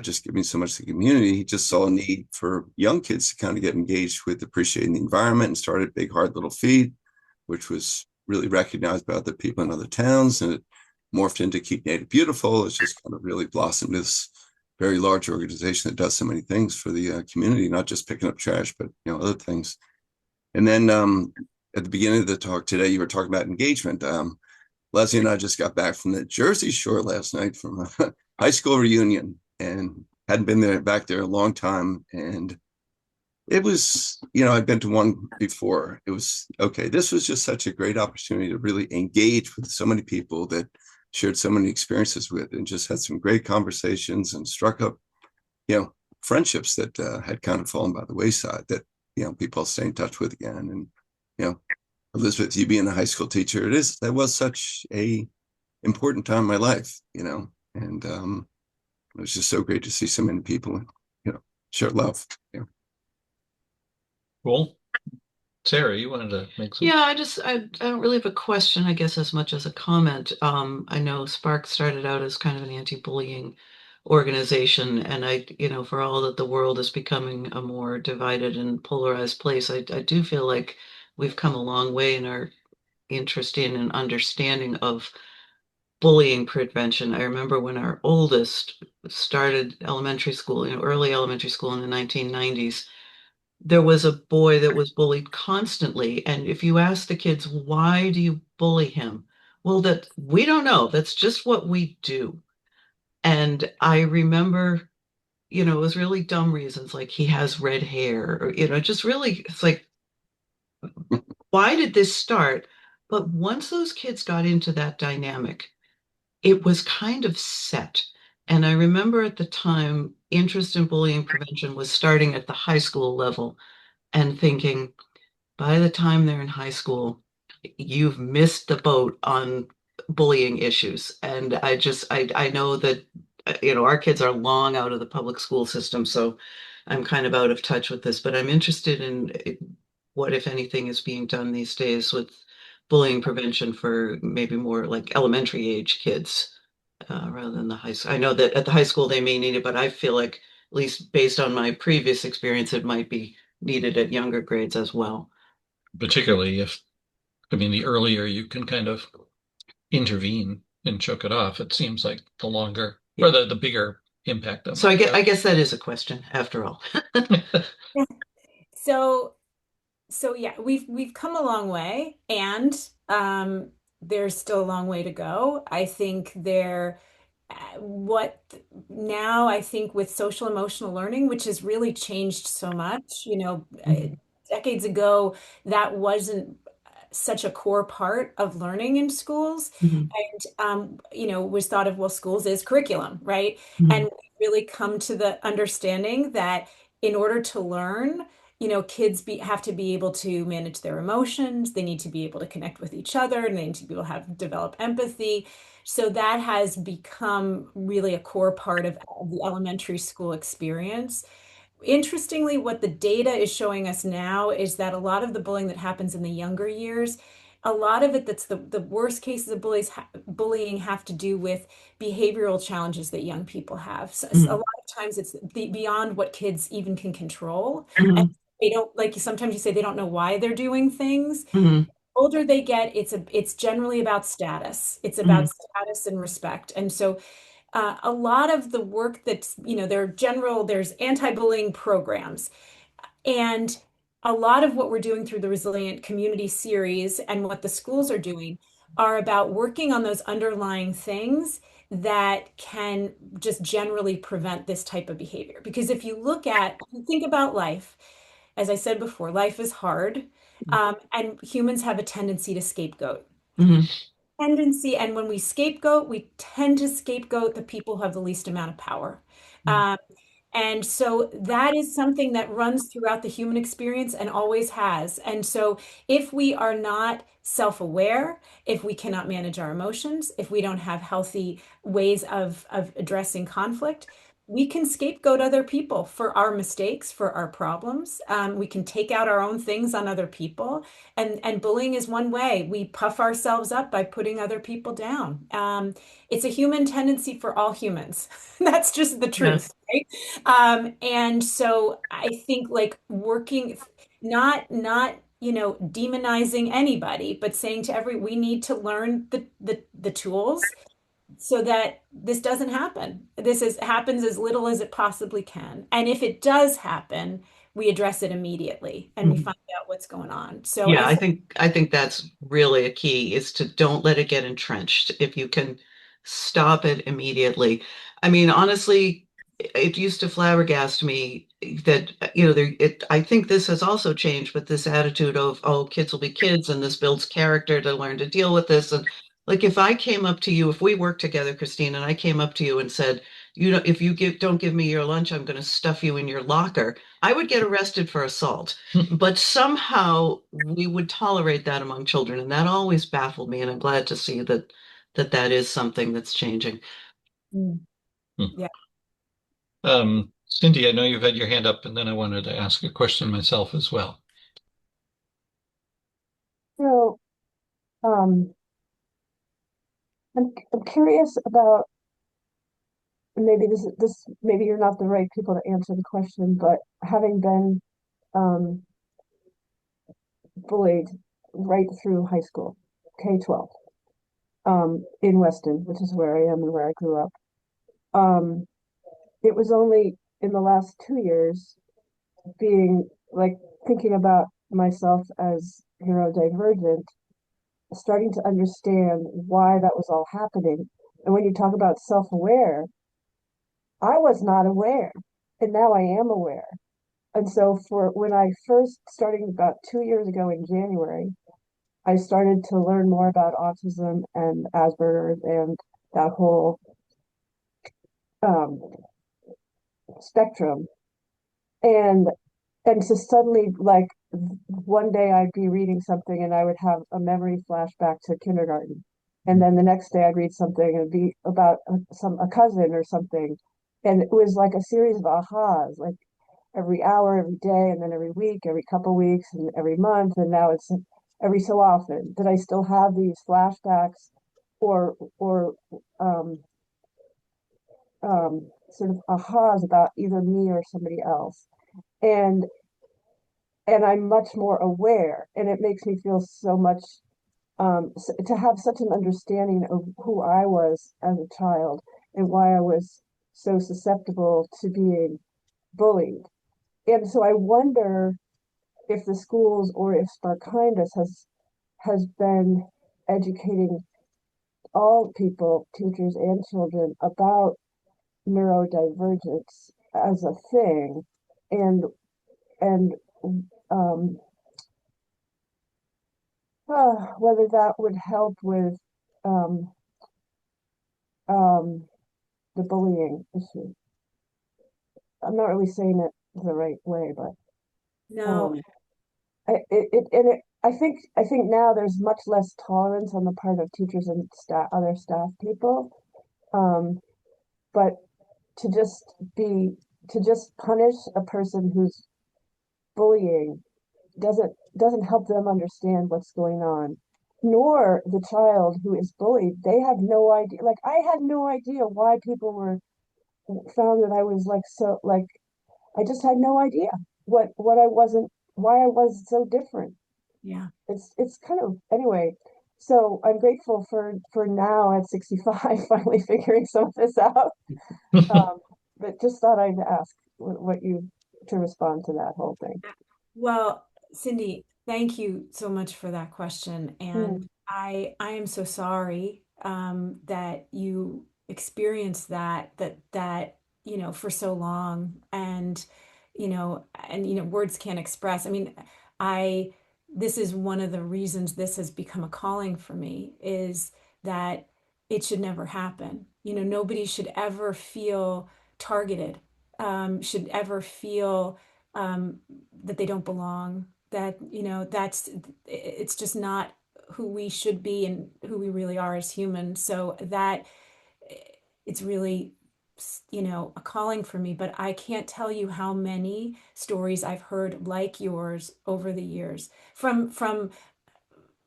just giving so much to the community. He just saw a need for young kids to kind of get engaged with appreciating the environment and started Big Heart Little Feet, which was really recognized by other people in other towns, and it morphed into Keep Native Beautiful. It's just kind of really blossomed this very large organization that does so many things for the community, not just picking up trash, but other things. And then at the beginning of the talk today, you were talking about engagement. Leslie and I just got back from the Jersey Shore last night from a high school reunion, and hadn't been back there a long time. And it was, I'd been to one before. It was okay. This was just such a great opportunity to really engage with so many people that shared so many experiences with, and just had some great conversations and struck up, friendships that had kind of fallen by the wayside that, people stay in touch with again. And, Elizabeth, you being a high school teacher, that was such a important time in my life, and it was just so great to see so many people, share love. Cool. Sarah, you wanted to make some? Yeah, I don't really have a question, I guess, as much as a comment. I know Spark started out as kind of an anti-bullying organization, and for all that the world is becoming a more divided and polarized place, I do feel like we've come a long way in our interest in and understanding of bullying prevention. I remember when our oldest started elementary school, early elementary school in the 1990s, there was a boy that was bullied constantly. And if you ask the kids, why do you bully him? Well, that we don't know. That's just what we do. And I remember, it was really dumb reasons, like he has red hair, or, just really, it's like, why did this start? But once those kids got into that dynamic, it was kind of set. And I remember at the time, interest in bullying prevention was starting at the high school level, and thinking, by the time they're in high school, you've missed the boat on bullying issues. And I know that, our kids are long out of the public school system, so I'm kind of out of touch with this, but I'm interested in what, if anything, is being done these days with bullying prevention for maybe more like elementary age kids, rather than the high school. I know that at the high school they may need it, but I feel like, at least based on my previous experience, it might be needed at younger grades as well. Particularly the earlier you can kind of intervene and choke it off, it seems like the longer or the bigger impact of. So I guess that is a question after all. So yeah, we've come a long way, and there's still a long way to go. I think what now, I think with social emotional learning, which has really changed so much, decades ago, that wasn't such a core part of learning in schools. Mhm. And was thought of, well, schools is curriculum, right? Mhm. And we really come to the understanding that in order to learn, kids have to be able to manage their emotions. They need to be able to connect with each other, and they need to be able to develop empathy. So that has become really a core part of the elementary school experience. Interestingly, what the data is showing us now is that a lot of the bullying that happens in the younger years, a lot of it, that's the worst cases of bullying have to do with behavioral challenges that young people have. So a lot of times it's beyond what kids even can control. And Mhm. they don't, like, sometimes you say they don't know why they're doing things. Mhm. Older they get, it's generally about status. It's about Mhm. status and respect. And so a lot of the work that's, there's anti-bullying programs. And a lot of what we're doing through the Resilient Community series and what the schools are doing are about working on those underlying things that can just generally prevent this type of behavior. Because if you think about life, as I said before, life is hard, and humans have a tendency to scapegoat. Mhm. And when we scapegoat, we tend to scapegoat the people who have the least amount of power. Mhm. And so that is something that runs throughout the human experience and always has. And so if we are not self-aware, if we cannot manage our emotions, if we don't have healthy ways of addressing conflict, we can scapegoat other people for our mistakes, for our problems. We can take out our own things on other people. And bullying is one way. We puff ourselves up by putting other people down. It's a human tendency for all humans. That's just the Yeah. truth, right? And so I think, like, working, not demonizing anybody, but saying to we need to learn the tools so that this doesn't happen. Happens as little as it possibly can. And if it does happen, we address it immediately and we Mhm. find out what's going on. So Yeah, I I think that's really a key is to don't let it get entrenched. If you can stop it immediately. I mean, honestly, it used to flabbergast me that, I think this has also changed, but this attitude of, oh, kids will be kids and this builds character to learn to deal with this. And like if I came up to you, if we worked together, Christine, and I came up to you and said, if you don't give me your lunch, I'm going to stuff you in your locker, I would get arrested for assault. But somehow we would tolerate that among children, and that always baffled me. And I'm glad to see that is something that's changing. Mm, Hmm. yeah. Cindy, I know you've had your hand up, and then I wanted to ask a question myself as well. So, um, I'm curious about maybe maybe you're not the right people to answer the question, but having been um, bullied right through high school, K-12, in Weston, which is where I am and where I grew up. Um, it was only in the last 2 years being like thinking about myself as neurodivergent, starting to understand why that was all happening. And when you talk about self-aware, I was not aware, and now I am aware. And so for when I first starting about 2 years ago in January, I started to learn more about autism and Asperger's and that whole um, spectrum. And and so suddenly, like one day I'd be reading something and I would have a memory flashback to kindergarten, and then the next day I'd read something and it'd be about a cousin or something, and it was like a series of ahas, like every hour, every day, and then every week, every couple weeks, and every month, and now it's every so often that I still have these flashbacks or sort of ahas about either me or somebody else, and and I'm much more aware, and it makes me feel so much to have such an understanding of who I was as a child and why I was so susceptible to being bullied. And so I wonder if the schools or if Spark Kindness has been educating all people, teachers and children, about neurodivergence as a thing, and and um, whether that would help with um, um, the bullying issue. I'm not really saying it the right way, but No. um, I think now there's much less tolerance on the part of teachers and other staff people. Um, but to just be to just punish a person who's bullying doesn't help them understand what's going on, nor the child who is bullied. They have no idea. Like I had no idea why people were found that I was like so like I just had no idea what I wasn't why I was so different. Yeah. It's kind of anyway. So I'm grateful for now at 65 finally figuring some of this out. Um, but just thought I'd ask what you to respond to that whole thing. Well, Cindy, thank you so much for that question. Hmm. And I am so sorry that you experienced that for so long. And words can't express. I mean, I this is one of the reasons this has become a calling for me is that it should never happen. Nobody should ever feel targeted, should ever feel um, that they don't belong, it's just not who we should be and who we really are as humans. So that it's really, a calling for me, but I can't tell you how many stories I've heard like yours over the years from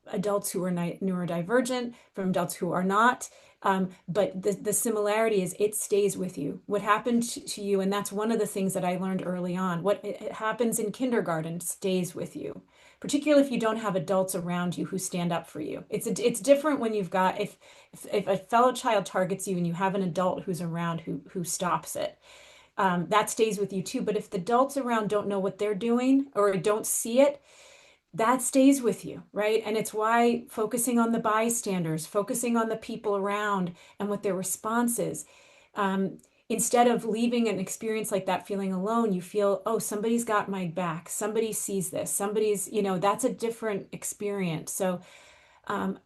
adults who are neurodivergent, from adults who are not. But the similarity is it stays with you. What happened to you, and that's one of the things that I learned early on. What it happens in kindergarten stays with you. particularly if you don't have adults around you who stand up for you. It's different when you've got if a fellow child targets you and you have an adult who's around who stops it. That stays with you too. But if the adults around don't know what they're doing or don't see it, that stays with you, right? And it's why focusing on the bystanders, focusing on the people around and what their response is. Instead of leaving an experience like that feeling alone, you feel, oh, somebody's got my back. Somebody sees this. Somebody's, that's a different experience. So um,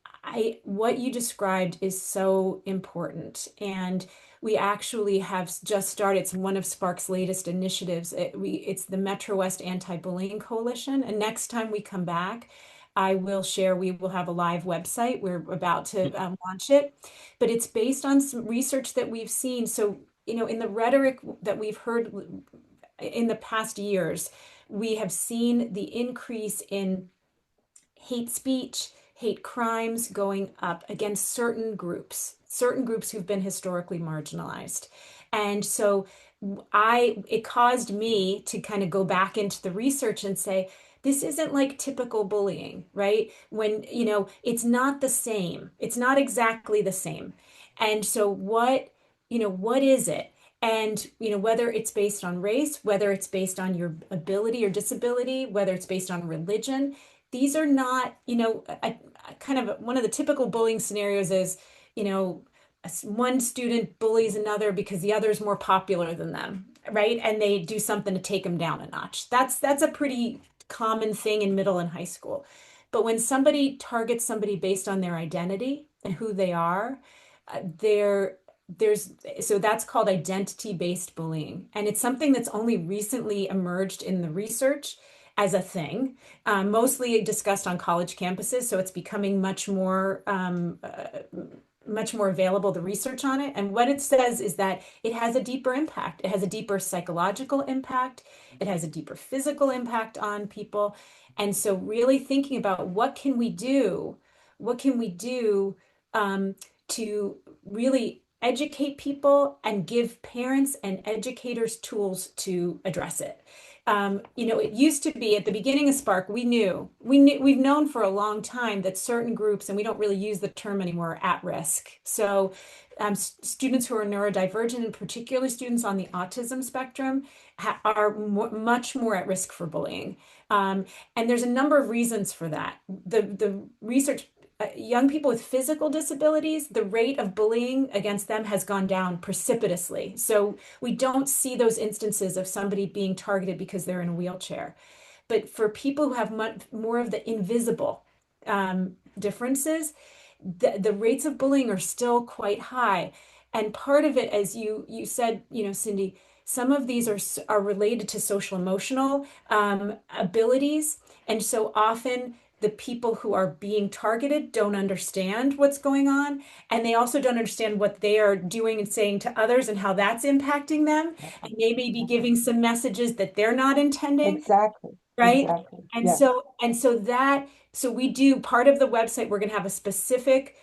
what you described is so important. And we actually have just started, it's one of Spark's latest initiatives. It's the Metro West Anti-Bullying Coalition. And next time we come back, I will share, we will have a live website. We're about to launch it, but it's based on some research that we've seen. So, in the rhetoric that we've heard in the past years, we have seen the increase in hate speech, hate crimes going up against certain groups who've been historically marginalized. And so it caused me to kind of go back into the research and say, this isn't like typical bullying, right? When, it's not the same. It's not exactly the same. And so what is it? And, whether it's based on race, whether it's based on your ability or disability, whether it's based on religion, these are not, kind of one of the typical bullying scenarios is, one student bullies another because the other is more popular than them, right? And they do something to take them down a notch. That's a pretty common thing in middle and high school. But when somebody targets somebody based on their identity and who they are, so that's called identity-based bullying. And it's something that's only recently emerged in the research as a thing, mostly discussed on college campuses. So it's becoming much more available, the research on it. And what it says is that it has a deeper impact. It has a deeper psychological impact. It has a deeper physical impact on people. And so really thinking about what can we do? What can we do to really educate people and give parents and educators tools to address it? It used to be at the beginning of Spark, we've known for a long time that certain groups, and we don't really use the term anymore, are at risk. So students who are neurodivergent, and particularly students on the autism spectrum, are much more at risk for bullying. And there's a number of reasons for that. The research, young people with physical disabilities, the rate of bullying against them has gone down precipitously. So we don't see those instances of somebody being targeted because they're in a wheelchair. But for people who have much more of the invisible differences, the rates of bullying are still quite high. And part of it, as you said, Cindy, some of these are related to social emotional abilities. And so often the people who are being targeted don't understand what's going on, and they also don't understand what they are doing and saying to others and how that's impacting them, and they may be giving some messages that they're not intending. Exactly. Right. Exactly. And Yes. so we do part of the website, we're going to have a specific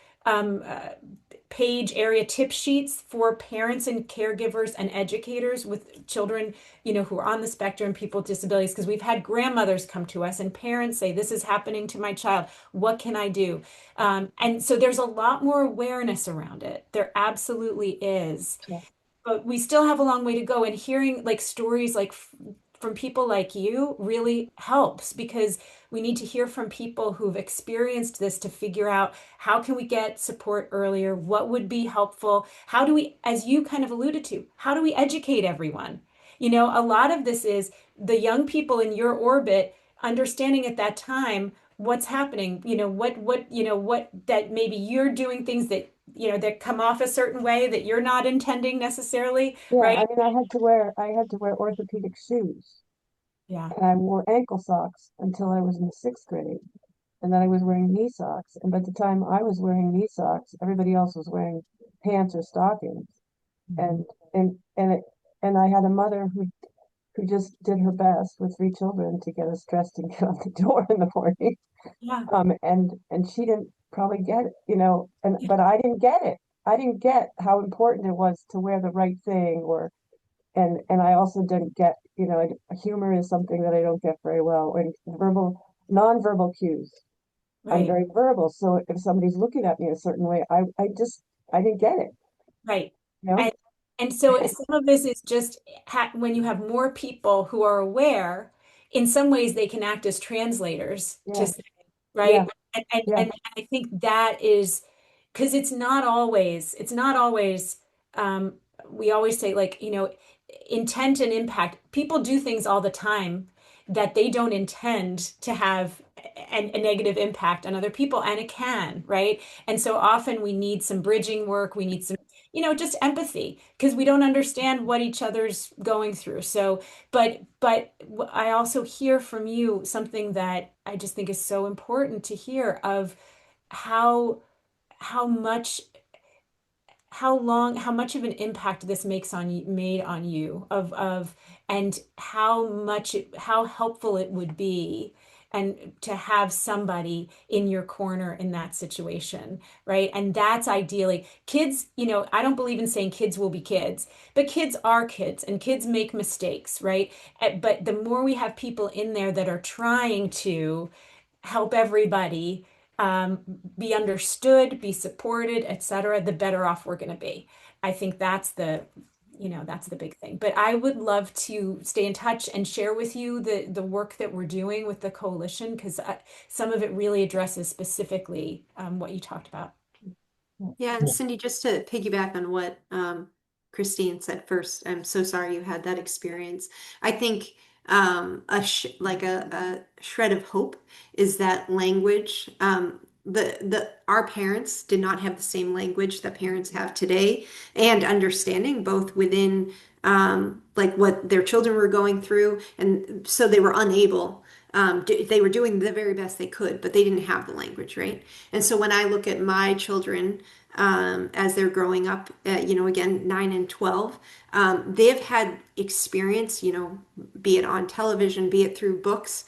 page area tip sheets for parents and caregivers and educators with children, who are on the spectrum, people with disabilities, because we've had grandmothers come to us and parents say, this is happening to my child. What can I do? And so there's a lot more awareness around it. There absolutely is. Yeah. But we still have a long way to go. And hearing like stories like from people like you really helps, because we need to hear from people who've experienced this to figure out how can we get support earlier, what would be helpful, how do we, as you kind of alluded to, how do we educate everyone? A lot of this is the young people in your orbit understanding at that time what's happening, what that maybe you're doing things that that come off a certain way that you're not intending necessarily, Yeah, right? I mean, I had to wear orthopedic shoes, Yeah. and I wore ankle socks until I was in the sixth grade, and then I was wearing knee socks. And by the time I was wearing knee socks, everybody else was wearing pants or stockings. And and I had a mother who just did her best with three children to get us dressed and get out the door in the morning. Yeah. And she didn't probably get it, but I didn't get it. I didn't get how important it was to wear the right thing, and I also didn't get, humor is something that I don't get very well, and verbal nonverbal cues. I'm Right. very verbal, so if somebody's looking at me a certain way, I didn't get it, Right. you know? And and so some of this is just when you have more people who are aware, in some ways they can act as translators to Yeah, say, yeah, right? yeah, And I think that is because it's not always we always say like, intent and impact. People do things all the time that they don't intend to have a negative impact on other people, and it can, right? And so often we need some bridging work. We need some just empathy because we don't understand what each other's going through. So, but I also hear from you something that I just think is so important to hear of how how much how much of an impact this made on you and how helpful it would be and to have somebody in your corner in that situation, right? And that's ideally kids, I don't believe in saying kids will be kids, but kids are kids and kids make mistakes, right? But the more we have people in there that are trying to help everybody um, be understood, be supported, etc., the better off we're going to be. I think that's the big thing. But I would love to stay in touch and share with you the work that we're doing with the coalition because some of it really addresses specifically what you talked about. Yeah, and Cindy, just to piggyback on what Christine said first, I'm so sorry you had that experience. I think a shred of hope is that language. The our parents did not have the same language that parents have today, and understanding both within like what their children were going through, and so they were unable. They were doing the very best they could, but they didn't have the language, right? And so when I look at my children as they're growing up, again, 9 and 12, they've had experience, be it on television, be it through books,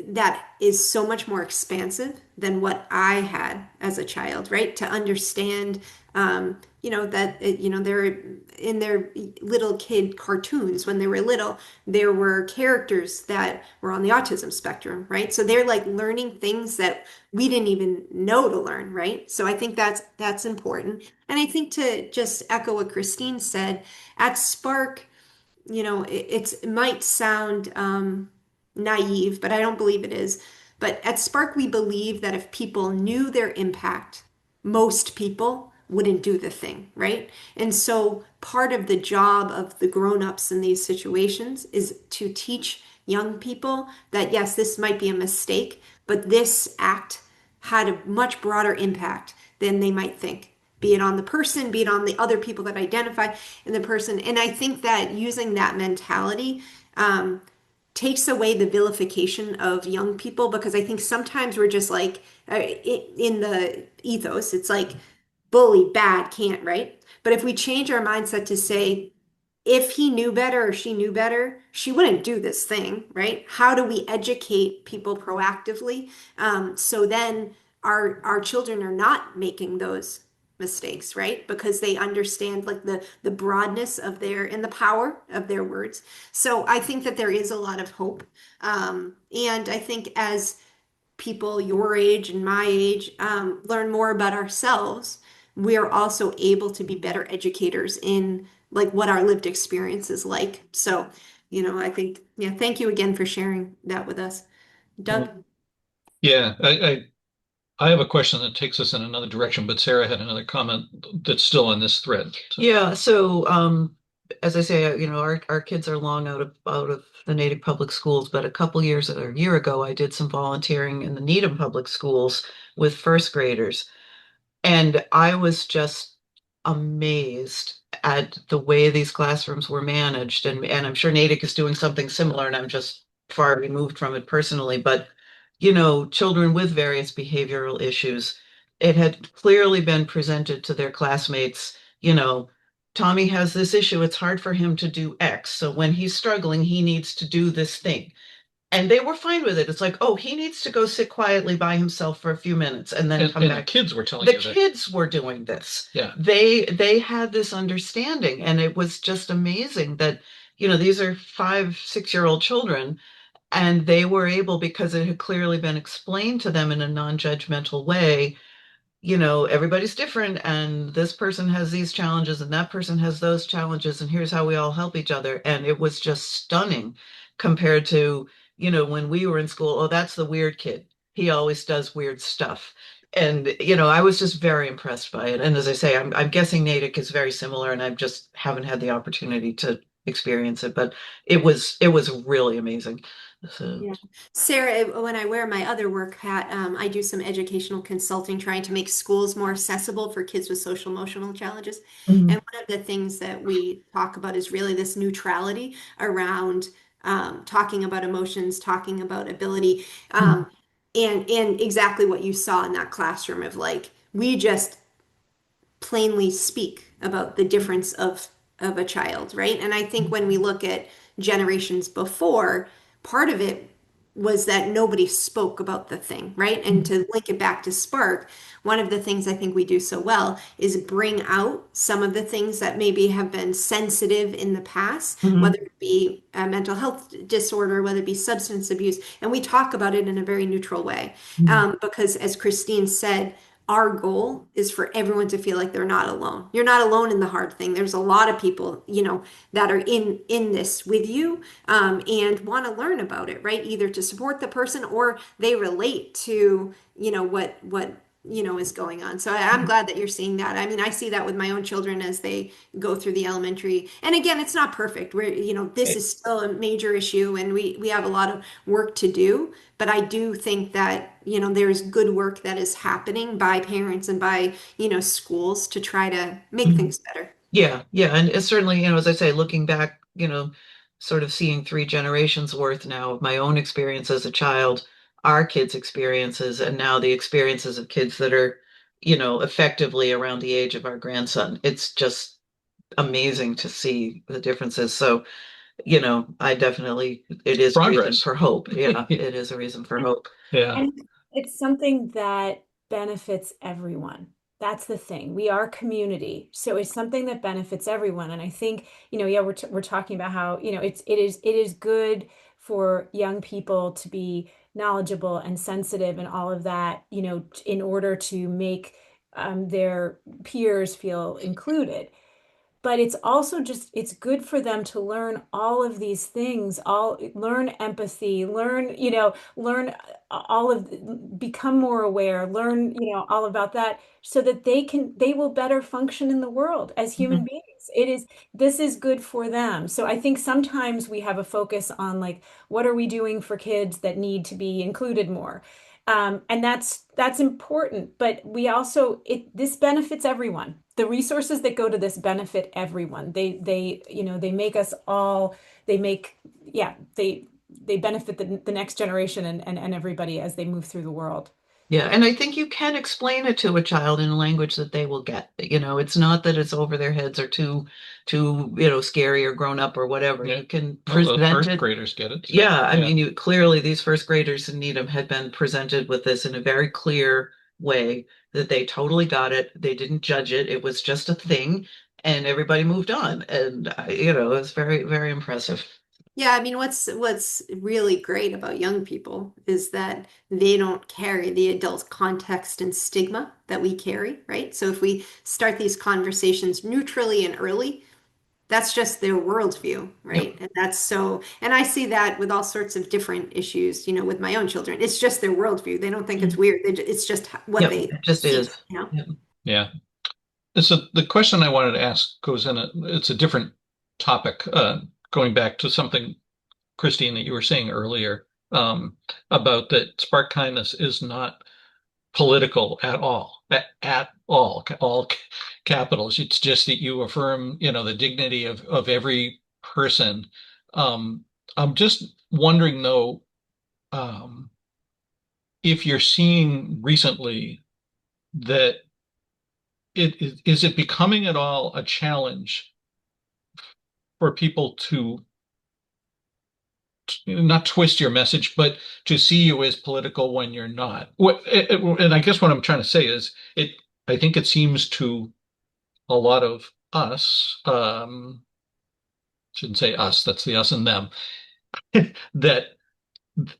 that is so much more expansive than what I had as a child, right? To understand, they're in their little kid cartoons when they were little, there were characters that were on the autism spectrum, right? So they're like learning things that we didn't even know to learn, right? So I think that's important. And I think to just echo what Christine said, at Spark, it might sound naive, but I don't believe it is. But at Spark, we believe that if people knew their impact, most people wouldn't do the thing, right? And so part of the job of the grown-ups in these situations is to teach young people that yes, this might be a mistake, but this act had a much broader impact than they might think, be it on the person, be it on the other people that identify in the person. And I think that using that mentality takes away the vilification of young people because I think sometimes we're just like in the ethos, it's like bully, bad, can't, right? But if we change our mindset to say, if he knew better or she knew better, she wouldn't do this thing, right? How do we educate people proactively? So then our children are not making those mistakes, right? Because they understand like the broadness of their and the power of their words. So I think that there is a lot of hope. And I think as people your age and my age learn more about ourselves, we are also able to be better educators in like what our lived experience is like. So, I think, yeah, thank you again for sharing that with us. Doug? Yeah, I have a question that takes us in another direction, but Sarah had another comment that's still on this thread. So. Yeah, so as I say, our kids are long out of the Natick public schools, but a couple years or a year ago, I did some volunteering in the Needham public schools with first graders. And I was just amazed at the way these classrooms were managed. And I'm sure Natick is doing something similar, and I'm just far removed from it personally. But, children with various behavioral issues, it had clearly been presented to their classmates, Tommy has this issue. It's hard for him to do X. So when he's struggling, he needs to do this thing. And they were fine with it. It's like, oh, he needs to go sit quietly by himself for a few minutes and then come And back. the kids were telling The you that. kids were doing this. Yeah. They had this understanding, and it was just amazing that, these are 5, 6-year-old children, And they were able, because it had clearly been explained to them in a non-judgmental way, everybody's different, and this person has these challenges, and that person has those challenges, and here's how we all help each other. And it was just stunning compared to, when we were in school, oh, that's the weird kid. He always does weird stuff. And, I was just very impressed by it. And as I say, I'm guessing Natick is very similar, and I just haven't had the opportunity to experience it, but it was really amazing. So, Yeah. Sarah, when I wear my other work hat, I do some educational consulting trying to make schools more accessible for kids with social emotional challenges. mhm, And one of the things that we talk about is really this neutrality around talking about emotions, talking about ability, mhm, and exactly what you saw in that classroom of like, we just plainly speak about the difference of a child, right? And I think when we look at generations before, part of it was that nobody spoke about the thing, right? And mhm, to link it back to Spark, one of the things I think we do so well is bring out some of the things that maybe have been sensitive in the past, mhm, whether it be a mental health disorder, whether it be substance abuse, and we talk about it in a very neutral way. mhm, Because as Christine said, our goal is for everyone to feel like they're not alone. You're not alone in the hard thing. There's a lot of people, that are in this with you, and want to learn about it, right? Either to support the person or they relate to, what is going on. So I'm glad that you're seeing that. I mean, I see that with my own children as they go through the elementary. And again, it's not perfect. This is still a major issue, and we have a lot of work to do. But I do think that, there's good work that is happening by parents and by, schools to try to make mhm. things better. Yeah, yeah. And it's certainly, as I say, looking back, sort of seeing three generations worth now of my own experience as a child, our kids' experiences, and now the experiences of kids that are, effectively around the age of our grandson. It's just amazing to see the differences. So, I definitely, it is a reason Progress. for hope. Yeah, it is a reason for hope. Yeah. And it's something that benefits everyone. That's the thing. We are community. So it's something that benefits everyone. And I think, yeah, we're talking about how, it is good for young people to be knowledgeable and sensitive and all of that, in order to make their peers feel included. But it's also just it's good for them to learn all of these things, all learn empathy, learn all of become more aware, learn, all about that, so that they will better function in the world as human Mhm. beings. This is good for them. So I think sometimes we have a focus on like, what are we doing for kids that need to be included more? And that's important, but we also this benefits everyone. The resources that go to this benefit everyone. They make us all. They make yeah they benefit the next generation and everybody as they move through the world. Yeah, and I think you can explain it to a child in a language that they will get. It's not that it's over their heads or too, scary or grown up or whatever. Yeah. You can Well, the present first it. graders get it. So, Yeah, I yeah. mean, you clearly these first graders in Needham had been presented with this in a very clear way that they totally got it. They didn't judge it. It was just a thing, and everybody moved on. And it was very, very impressive. Yeah, I mean, what's really great about young people is that they don't carry the adult context and stigma that we carry, right? So if we start these conversations neutrally and early, that's just their worldview, Yep. right? And I see that with all sorts of different issues, with my own children. It's just their worldview. They don't think it's Mm. weird. It's just what Yep, they it just see, is. you know? Yep. Yeah. So the question I wanted to ask goes it's a different topic, going back to something, Christine, that you were saying earlier, about that spark kindness is not political at all capitals. It's just that you affirm, the dignity of every person. I'm just wondering though, um, if you're seeing recently that is it becoming at all a challenge for people to not twist your message, but to see you as political when you're not. And I guess what I'm trying to say is I think it seems to a lot of us, shouldn't say us, that's the us and them, that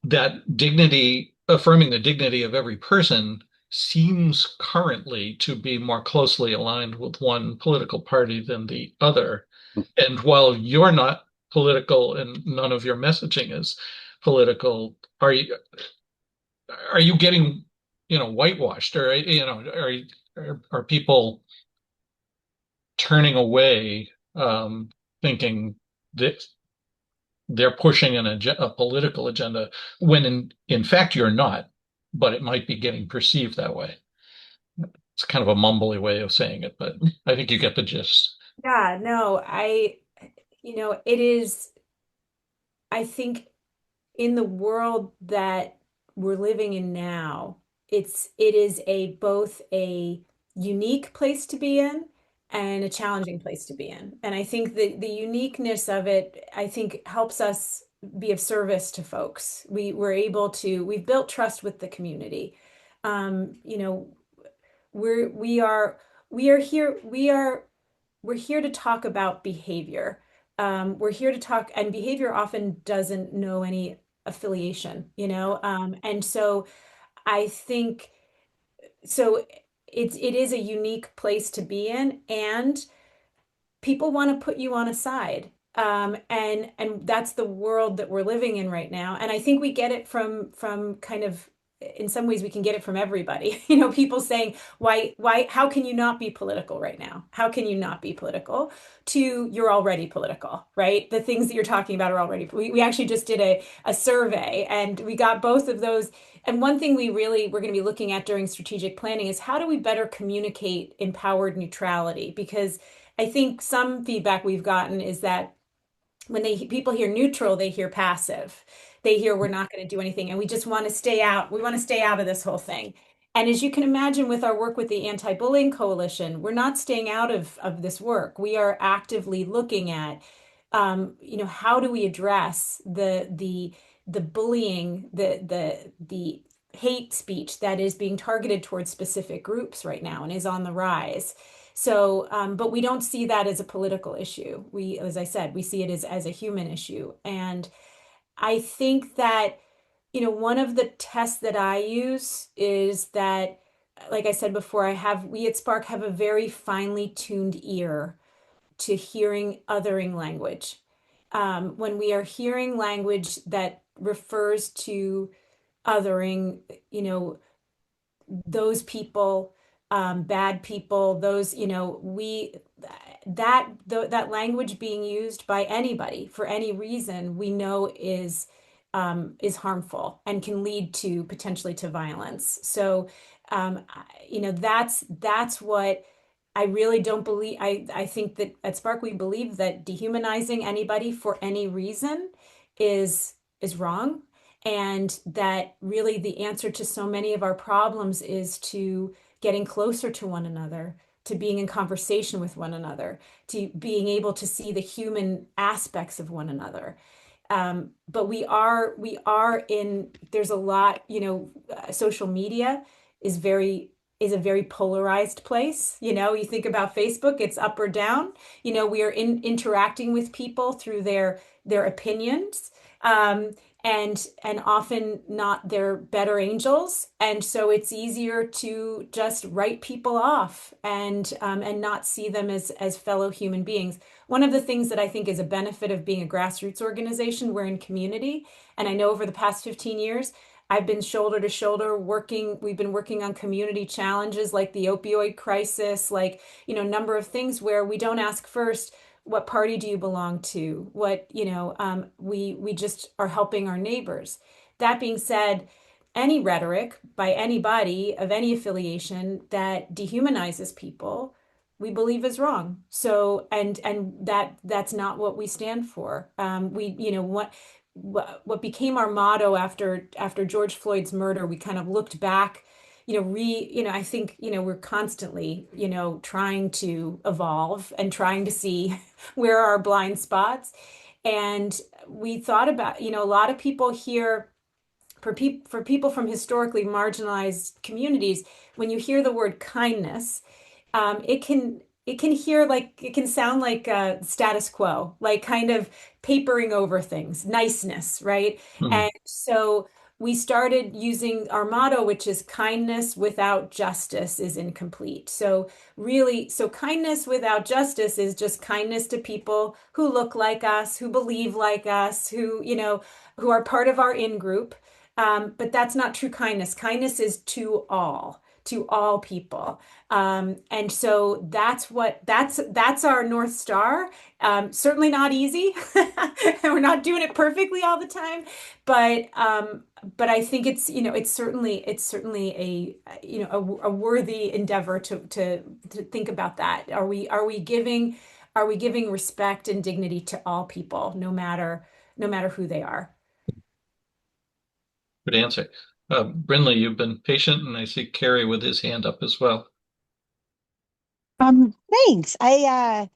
that dignity, affirming the dignity of every person, seems currently to be more closely aligned with one political party than the other. And while you're not political and none of your messaging is political, are you getting, whitewashed, or are people turning away, thinking that they're pushing a political agenda when in fact you're not, but it might be getting perceived that way. It's kind of a mumbly way of saying it, but I think you get the gist. Yeah, no, it is, I think in the world that we're living in now, it is a both a unique place to be in and a challenging place to be in. And I think the uniqueness of it, I think, helps us be of service to folks. We've built trust with the community. You know, we are we are here we are we're here to talk about behavior. We're here to talk, and behavior often doesn't know any affiliation, and so I think so. It is a unique place to be in, and people want to put you on a side. And that's the world that we're living in right now. And I think we get it from kind of, in some ways we can get it from everybody. People saying, why, how can you not be political right now? How can you not be political? To you're already political, right? The things that you're talking about are already, we actually just did a survey and we got both of those. And one thing we're going to be looking at during strategic planning is how do we better communicate empowered neutrality? Because I think some feedback we've gotten is that when people hear neutral, they hear passive. They hear we're not going to do anything and we just want to stay out. We want to stay out of this whole thing. And as you can imagine with our work with the Anti-Bullying Coalition, we're not staying out of this work. We are actively looking at how do we address the bullying, the hate speech that is being targeted towards specific groups right now and is on the rise. So, but we don't see that as a political issue. As I said, we see it as a human issue. And I think that, one of the tests that I use is that, like I said before, we at Spark have a very finely tuned ear to hearing othering language. When we are hearing language that refers to othering, those people, bad people, those, that language being used by anybody for any reason we know is harmful and can lead to potentially to violence. So, that's what I really don't believe. I think that at Spark we believe that dehumanizing anybody for any reason is wrong, and that really the answer to so many of our problems is to getting closer to one another, to being in conversation with one another, to being able to see the human aspects of one another. But there's a lot, social media is is a very polarized place. You think about Facebook, it's up or down. We are interacting with people through their opinions. And often not their better angels, and so it's easier to just write people off and not see them as fellow human beings. One of the things that I think is a benefit of being a grassroots organization, we're in community, and I know over the past 15 years I've been shoulder to shoulder working. We've been working on community challenges like the opioid crisis, like a number of things where we don't ask first, what party do you belong to? We just are helping our neighbors. That being said, any rhetoric by anybody of any affiliation that dehumanizes people, we believe is wrong. So, and that's not what we stand for. What became our motto after George Floyd's murder, we kind of looked back, I think, we're constantly, trying to evolve and trying to see where are our blind spots. And we thought about, a lot of people here, for people from historically marginalized communities, when you hear the word kindness, it it can hear like it can sound like status quo, like kind of papering over things, niceness, right? Hmm. And so we started using our motto, which is kindness without justice is incomplete. So really, so kindness without justice is just kindness to people who look like us, who believe like us, who, who are part of our in group. But that's not true kindness. Kindness is to all people. And so that's our North Star. Certainly not easy. And we're not doing it perfectly all the time, but I think it's certainly a worthy endeavor to think about that. Are we giving respect and dignity to all people, no matter who they are? Good answer. Brinley, you've been patient, and I see Carrie with his hand up as well. Thanks. Yeah,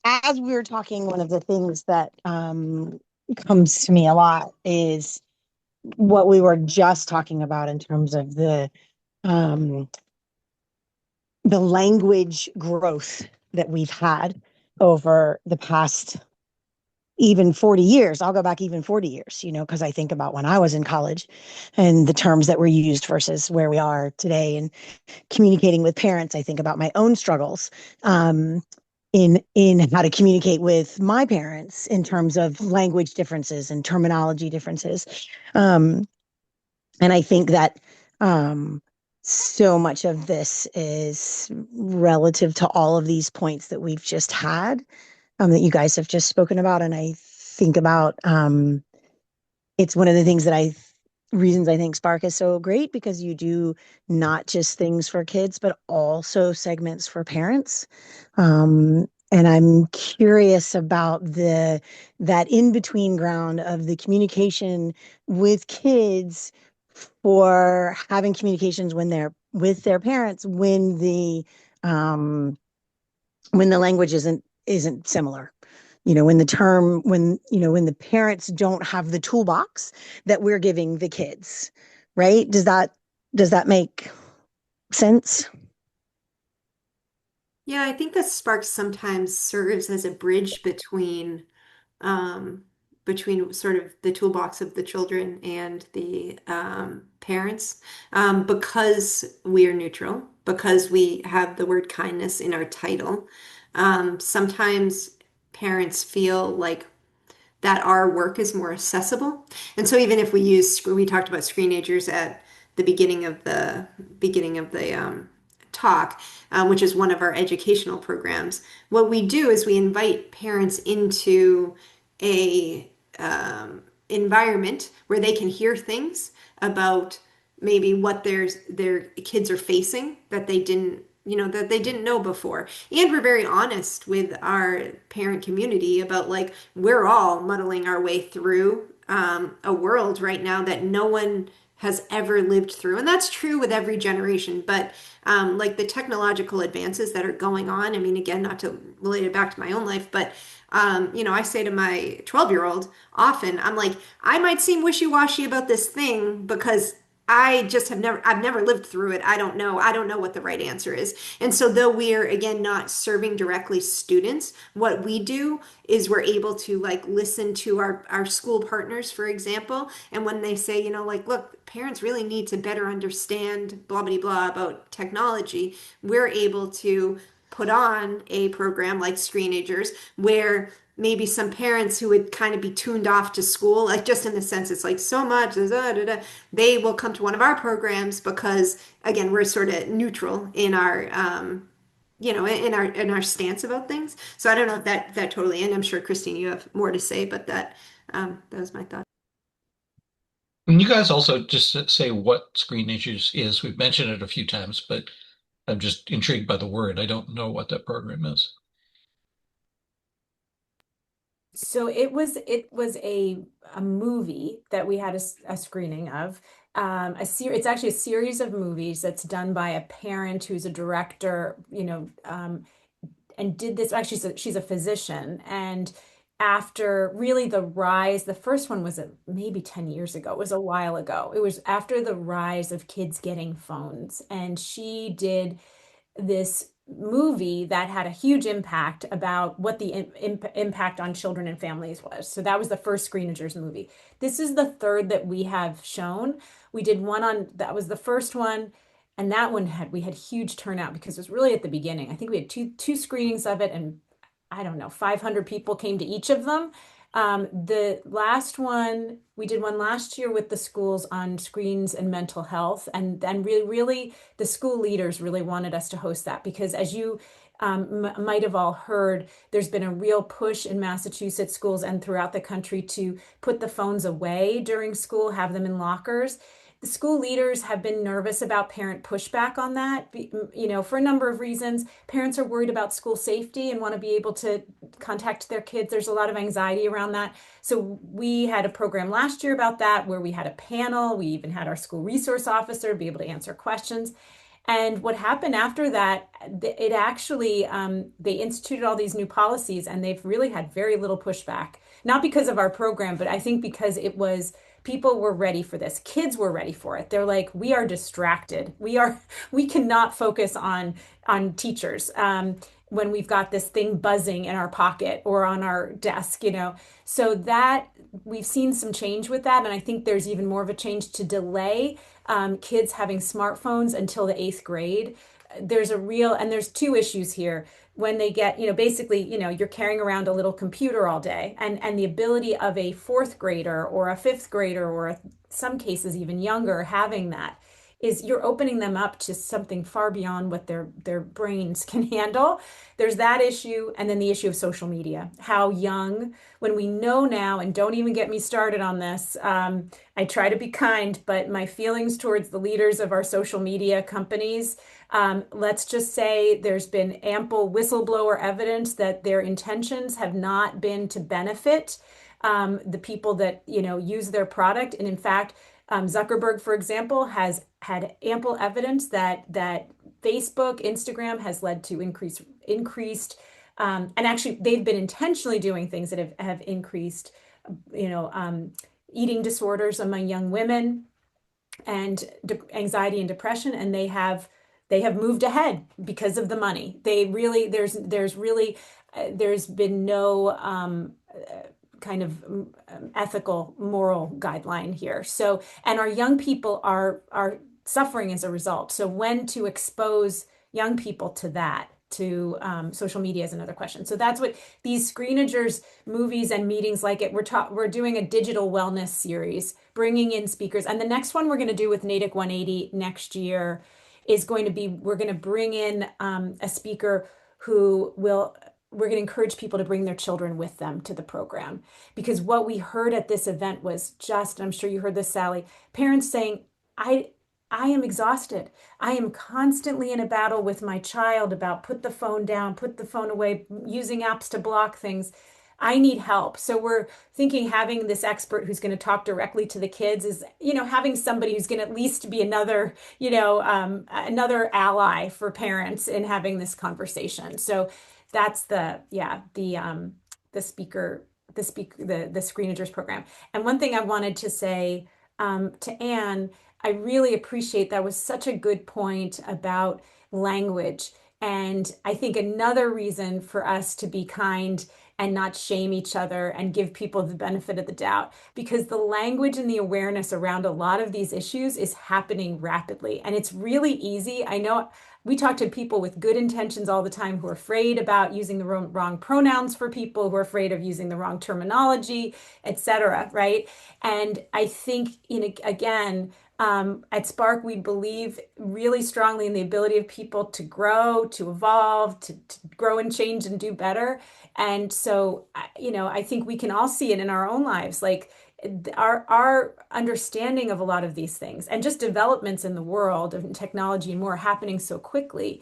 as we were talking, one of the things that comes to me a lot is what we were just talking about in terms of um, the language growth that we've had over the past even 40 years. I'll go back even 40 years, because I think about when I was in college and the terms that were used versus where we are today. And communicating with parents, I think about my own struggles in how to communicate with my parents in terms of language differences and terminology differences. Um, and I think that so much of this is relative to all of these points that we've just had, that you guys have just spoken about. And I think about it's one of the things that reasons I think Spark is so great, because you do not just things for kids, but also segments for parents. And I'm curious about that in between ground of the communication with kids, for having communications when they're with their parents, when the language isn't similar. When the parents don't have the toolbox that we're giving the kids, right? Does that make sense? Yeah, I think that Spark sometimes serves as a bridge um, between sort of the toolbox of the children and the parents, because we are neutral, because we have the word kindness in our title. Sometimes parents feel like that our work is more accessible. And so even if we talked about screenagers at the beginning of the talk, which is one of our educational programs. What we do is we invite parents into a environment where they can hear things about maybe what their kids are facing that they didn't know before. And we're very honest with our parent community about like we're all muddling our way through a world right now that no one has ever lived through. And that's true with every generation. But like the technological advances that are going on, I mean, again, not to relate it back to my own life, but I say to my 12-year-old often, I'm like, I might seem wishy-washy about this thing because I've never lived through it. I don't know what the right answer is. And so though we are again not serving directly students, what we do is we're able to like listen to our school partners, for example. And when they say, like, look, parents really need to better understand blah, blah, blah about technology, we're able to put on a program like Screenagers where maybe some parents who would kind of be tuned off to school, like just in the sense it's like so much, they will come to one of our programs because again, we're sort of neutral in our in our stance about things. So I don't know if that totally, and I'm sure Christine, you have more to say, but that was my thought. Can you guys also just say what Screen Issues is? We've mentioned it a few times, but I'm just intrigued by the word. I don't know what that program is. So it was a movie that we had a screening of. It's actually a series of movies that's done by a parent who's a director, and did this. Actually, she's a physician, and after really the rise, the first one was maybe 10 years ago. It was a while ago. It was after the rise of kids getting phones, and she did this movie that had a huge impact about what the impact on children and families was. So that was the first Screenagers movie. This is the third that we have shown. We did one on, that was the first one, and that one we had huge turnout because it was really at the beginning. I think we had two screenings of it, and I don't know, 500 people came to each of them. The last one, we did one last year with the schools on screens and mental health. And then really, the school leaders really wanted us to host that because as you might have all heard, there's been a real push in Massachusetts schools and throughout the country to put the phones away during school, have them in lockers. The school leaders have been nervous about parent pushback on that, for a number of reasons. Parents are worried about school safety and want to be able to contact their kids. There's a lot of anxiety around that. So we had a program last year about that where we had a panel. We even had our school resource officer be able to answer questions. And what happened after that, it actually, they instituted all these new policies and they've really had very little pushback. Not because of our program, but I think because people were ready for this. Kids were ready for it. They're like, we are distracted. We cannot focus on teachers when we've got this thing buzzing in our pocket or on our desk, So that we've seen some change with that. And I think there's even more of a change to delay kids having smartphones until the 8th grade. There's two issues here. When they get, basically, you're carrying around a little computer all day and the ability of a 4th grader or a 5th grader or some cases even younger having that is you're opening them up to something far beyond what their brains can handle. There's that issue. And then the issue of social media, how young, when we know now, and don't even get me started on this. I try to be kind, but my feelings towards the leaders of our social media companies, let's just say there's been ample whistleblower evidence that their intentions have not been to benefit the people that use their product. And in fact, Zuckerberg, for example, has had ample evidence that Facebook, Instagram has led to increased, and actually they've been intentionally doing things that have increased, eating disorders among young women and anxiety and depression, and they have moved ahead because of the money. There's been no kind of ethical, moral guideline here. So, and our young people are suffering as a result. So when to expose young people to that, to social media is another question. So that's what these Screenagers movies and meetings like it, we're doing a digital wellness series, bringing in speakers. And the next one we're going to do with Natick 180 next year is going to be, we're going to bring in a speaker we're going to encourage people to bring their children with them to the program. Because what we heard at this event was just, I'm sure you heard this, Sally, parents saying, I am exhausted. I am constantly in a battle with my child about put the phone down, put the phone away, using apps to block things. I need help. So we're thinking having this expert who's going to talk directly to the kids is, having somebody who's going to at least be another, another ally for parents in having this conversation. So that's the Screenagers program. And one thing I wanted to say to Anne, I really appreciate that was such a good point about language. And I think another reason for us to be kind and not shame each other and give people the benefit of the doubt, because the language and the awareness around a lot of these issues is happening rapidly. And it's really easy. I know we talk to people with good intentions all the time who are afraid about using the wrong pronouns for people, who are afraid of using the wrong terminology, etc. Right? And I think, again, at Spark, we believe really strongly in the ability of people to grow, to evolve, to grow and change and do better. And so, I think we can all see it in our own lives, like our understanding of a lot of these things and just developments in the world of technology and more happening so quickly.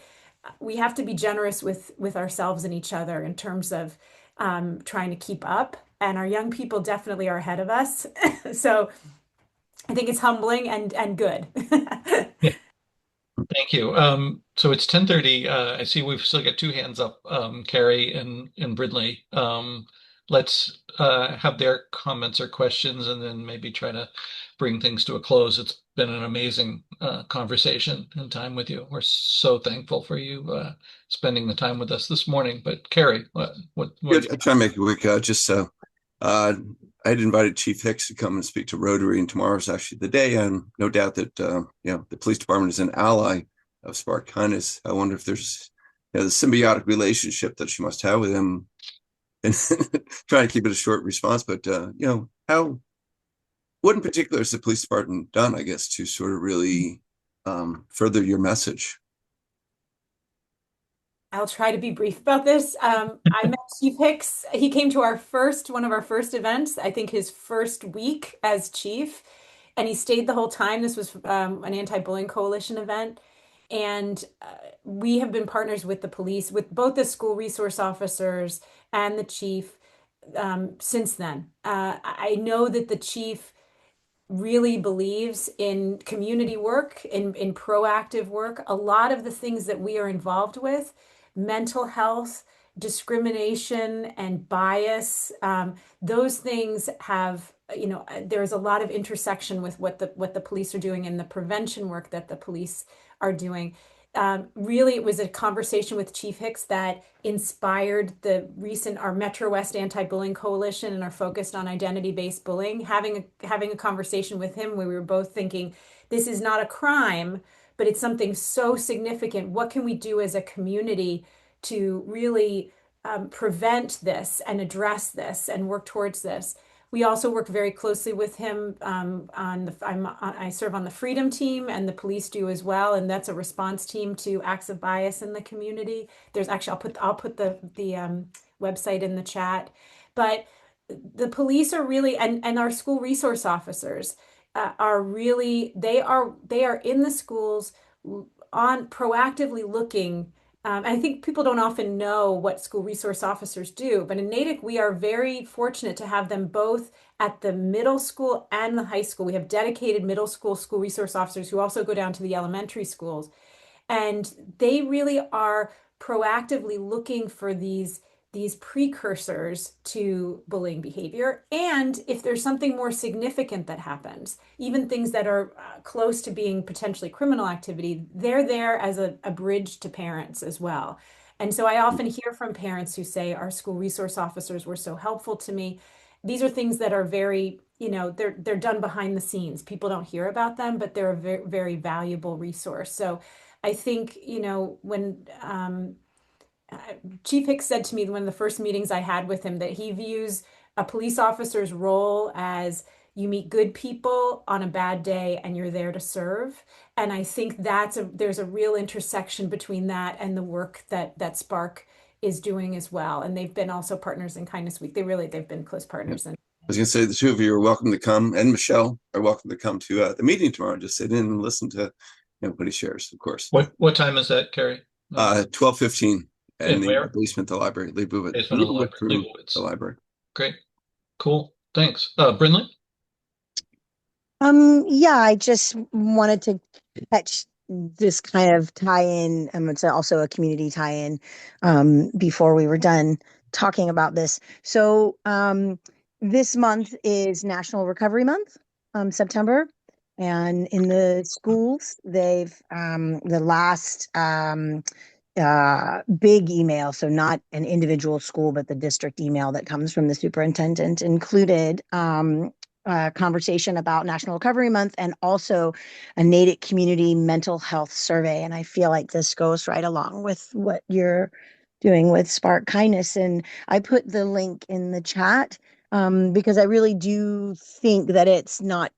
We have to be generous with ourselves and each other in terms of trying to keep up. And our young people definitely are ahead of us. So I think it's humbling and good. Yeah. Thank you. So it's 10:30. I see we've still got two hands up, Carrie and Brindley. let's have their comments or questions and then maybe try to bring things to a close. It's been an amazing conversation and time with you. We're so thankful for you spending the time with us this morning. But Carrie, what Yeah, do I'll try and make it quick. I had invited Chief Hicks to come and speak to Rotary, and tomorrow's actually the day. And no doubt that the police department is an ally of Spark Kindness. I wonder if there's the symbiotic relationship that she must have with him, and trying to keep it a short response. But what in particular has the police department done, I guess, to sort of really further your message? I'll try to be brief about this. I met Chief Hicks. He came to one of our first events, I think his first week as chief, and he stayed the whole time. This was an anti-bullying coalition event. And we have been partners with the police, with both the school resource officers and the chief since then. I know that the chief really believes in community work, in proactive work. A lot of the things that we are involved with, mental health, discrimination, and bias, those things have, there's a lot of intersection with what the police are doing and the prevention work that the police are doing. Really, it was a conversation with Chief Hicks that inspired our Metro West Anti-Bullying Coalition and our focused on identity-based bullying. Having a conversation with him where we were both thinking, this is not a crime, but it's something so significant. What can we do as a community to really prevent this and address this and work towards this? We also work very closely with him I serve on the Freedom Team, and the police do as well, and that's a response team to acts of bias in the community. There's actually I'll put the website in the chat, but the police are really, and our school resource officers are really, they are in the schools on proactively looking. I think people don't often know what school resource officers do, but in Natick, we are very fortunate to have them both at the middle school and the high school. We have dedicated middle school resource officers who also go down to the elementary schools. And they really are proactively looking for these precursors to bullying behavior. And if there's something more significant that happens, even things that are close to being potentially criminal activity, they're there as a bridge to parents as well. And so I often hear from parents who say, our school resource officers were so helpful to me. These are things that are very, they're done behind the scenes. People don't hear about them, but they're a very, very valuable resource. So I think, when Chief Hicks said to me one of the first meetings I had with him that he views a police officer's role as you meet good people on a bad day and you're there to serve. And I think there's a real intersection between that and the work that Spark is doing as well. And they've been also partners in Kindness Week. They've been close partners. I was going to say, the two of you are welcome to come, and Michelle are welcome to come to the meeting tomorrow. Just sit in and listen to what he shares, of course. What time is that, Carrie? 12:15 in the basement of the library, Basement of the library. Great. Cool. Thanks. Brinley? Yeah, I just wanted to catch this kind of tie-in. It's also a community tie-in before we were done talking about this. So this month is National Recovery Month, September. And in the schools, they've the last big email, so not an individual school, but the district email that comes from the superintendent included a conversation about National Recovery Month and also a Natick community mental health survey. And I feel like this goes right along with what you're doing with Spark Kindness. And I put the link in the chat because I really do think that it's not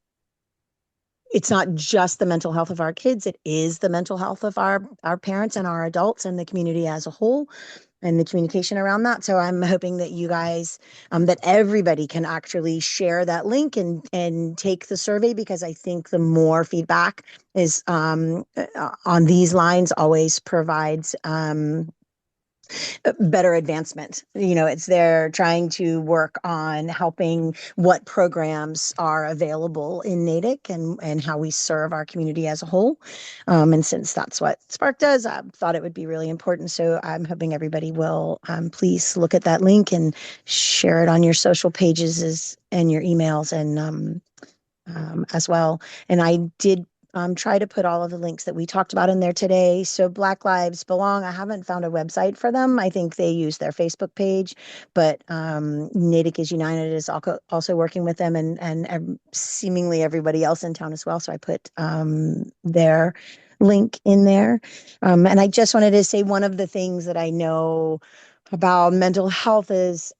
just the mental health of our kids, it is the mental health of our parents and our adults and the community as a whole, and the communication around that. So I'm hoping that you guys, that everybody can actually share that link and take the survey, because I think the more feedback is on these lines always provides better advancement. It's they're trying to work on helping what programs are available in Natick and how we serve our community as a whole. And since that's what Spark does, I thought it would be really important. So I'm hoping everybody will please look at that link and share it on your social pages and your emails and as well. And I did try to put all of the links that we talked about in there today. So Black Lives Belong, I haven't found a website for them. I think they use their Facebook page, but Natick is United is also working with them and seemingly everybody else in town as well. So I put their link in there. And I just wanted to say one of the things that I know about mental health is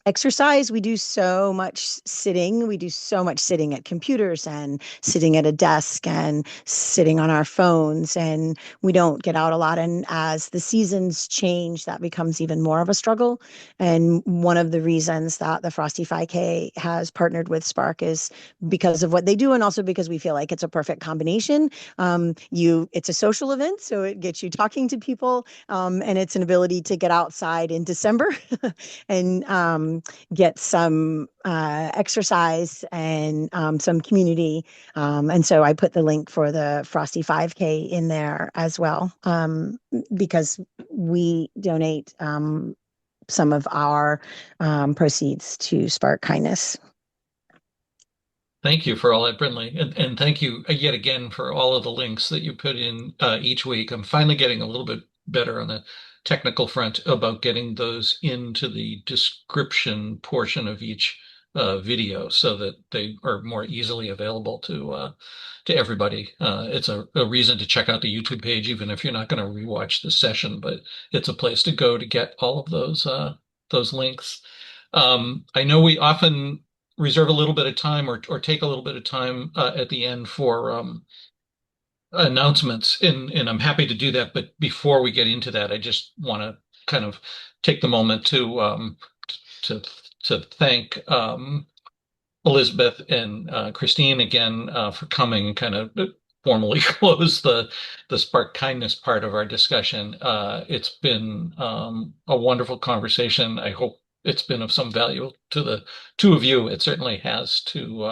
exercise. We do so much sitting. We do so much sitting at computers and sitting at a desk and sitting on our phones, and we don't get out a lot. And as the seasons change, that becomes even more of a struggle. And one of the reasons that the Frosty 5K has partnered with Spark is because of what they do, and also because we feel like it's a perfect combination. It's a social event, so it gets you talking to people, and it's an ability to get outside in December and get some exercise and some community. And so I put the link for the Frosty 5K in there as well, because we donate some of our proceeds to Spark Kindness. Thank you for all that, Brinley. And thank you yet again for all of the links that you put in each week. I'm finally getting a little bit better on the technical front about getting those into the description portion of each video so that they are more easily available to everybody. It's a reason to check out the YouTube page, even if you're not going to rewatch the session, but it's a place to go to get all of those links. I know we often reserve a little bit of time or take a little bit of time at the end for announcements, and I'm happy to do that. But before we get into that, I just want to kind of take the moment to to thank Elizabeth and Christine again for coming and kind of formally close the Spark Kindness part of our discussion. It's been a wonderful conversation. I hope it's been of some value to the two of you. It certainly has to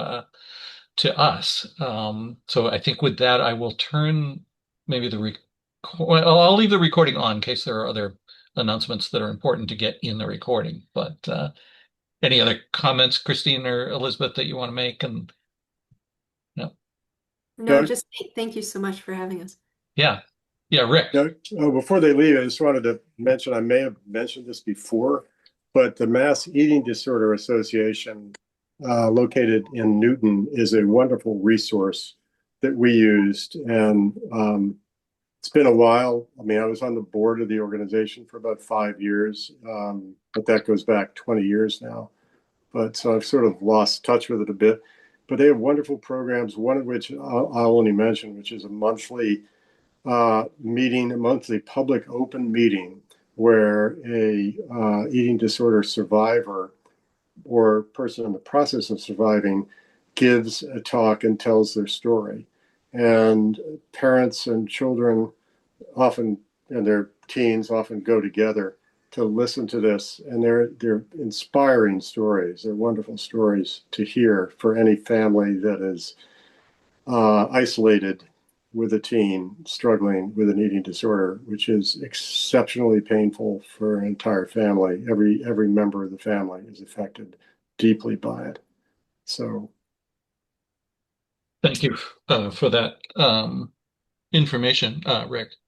us. So I think with that, I will turn maybe well, I'll leave the recording on in case there are other announcements that are important to get in the recording. But any other comments, Christine or Elizabeth, that you want to make? And no, No, just thank you so much for having us. yeah, Rick. Before they leave, I just wanted to mention, I may have mentioned this before, but the Mass Eating Disorder Association, located in Newton, is a wonderful resource that we used. And it's been a while. I mean, I was on the board of the organization for about 5 years, but that goes back 20 years now. But so I've sort of lost touch with it a bit. But they have wonderful programs, one of which I'll only mention, which is a monthly meeting, a monthly public open meeting where a eating disorder survivor or person in the process of surviving gives a talk and tells their story. And parents and children often, and their teens often go together to listen to this. And they're inspiring stories. They're wonderful stories to hear for any family that is isolated with a teen struggling with an eating disorder, which is exceptionally painful for an entire family. Every member of the family is affected deeply by it. So thank you for that information, Rick.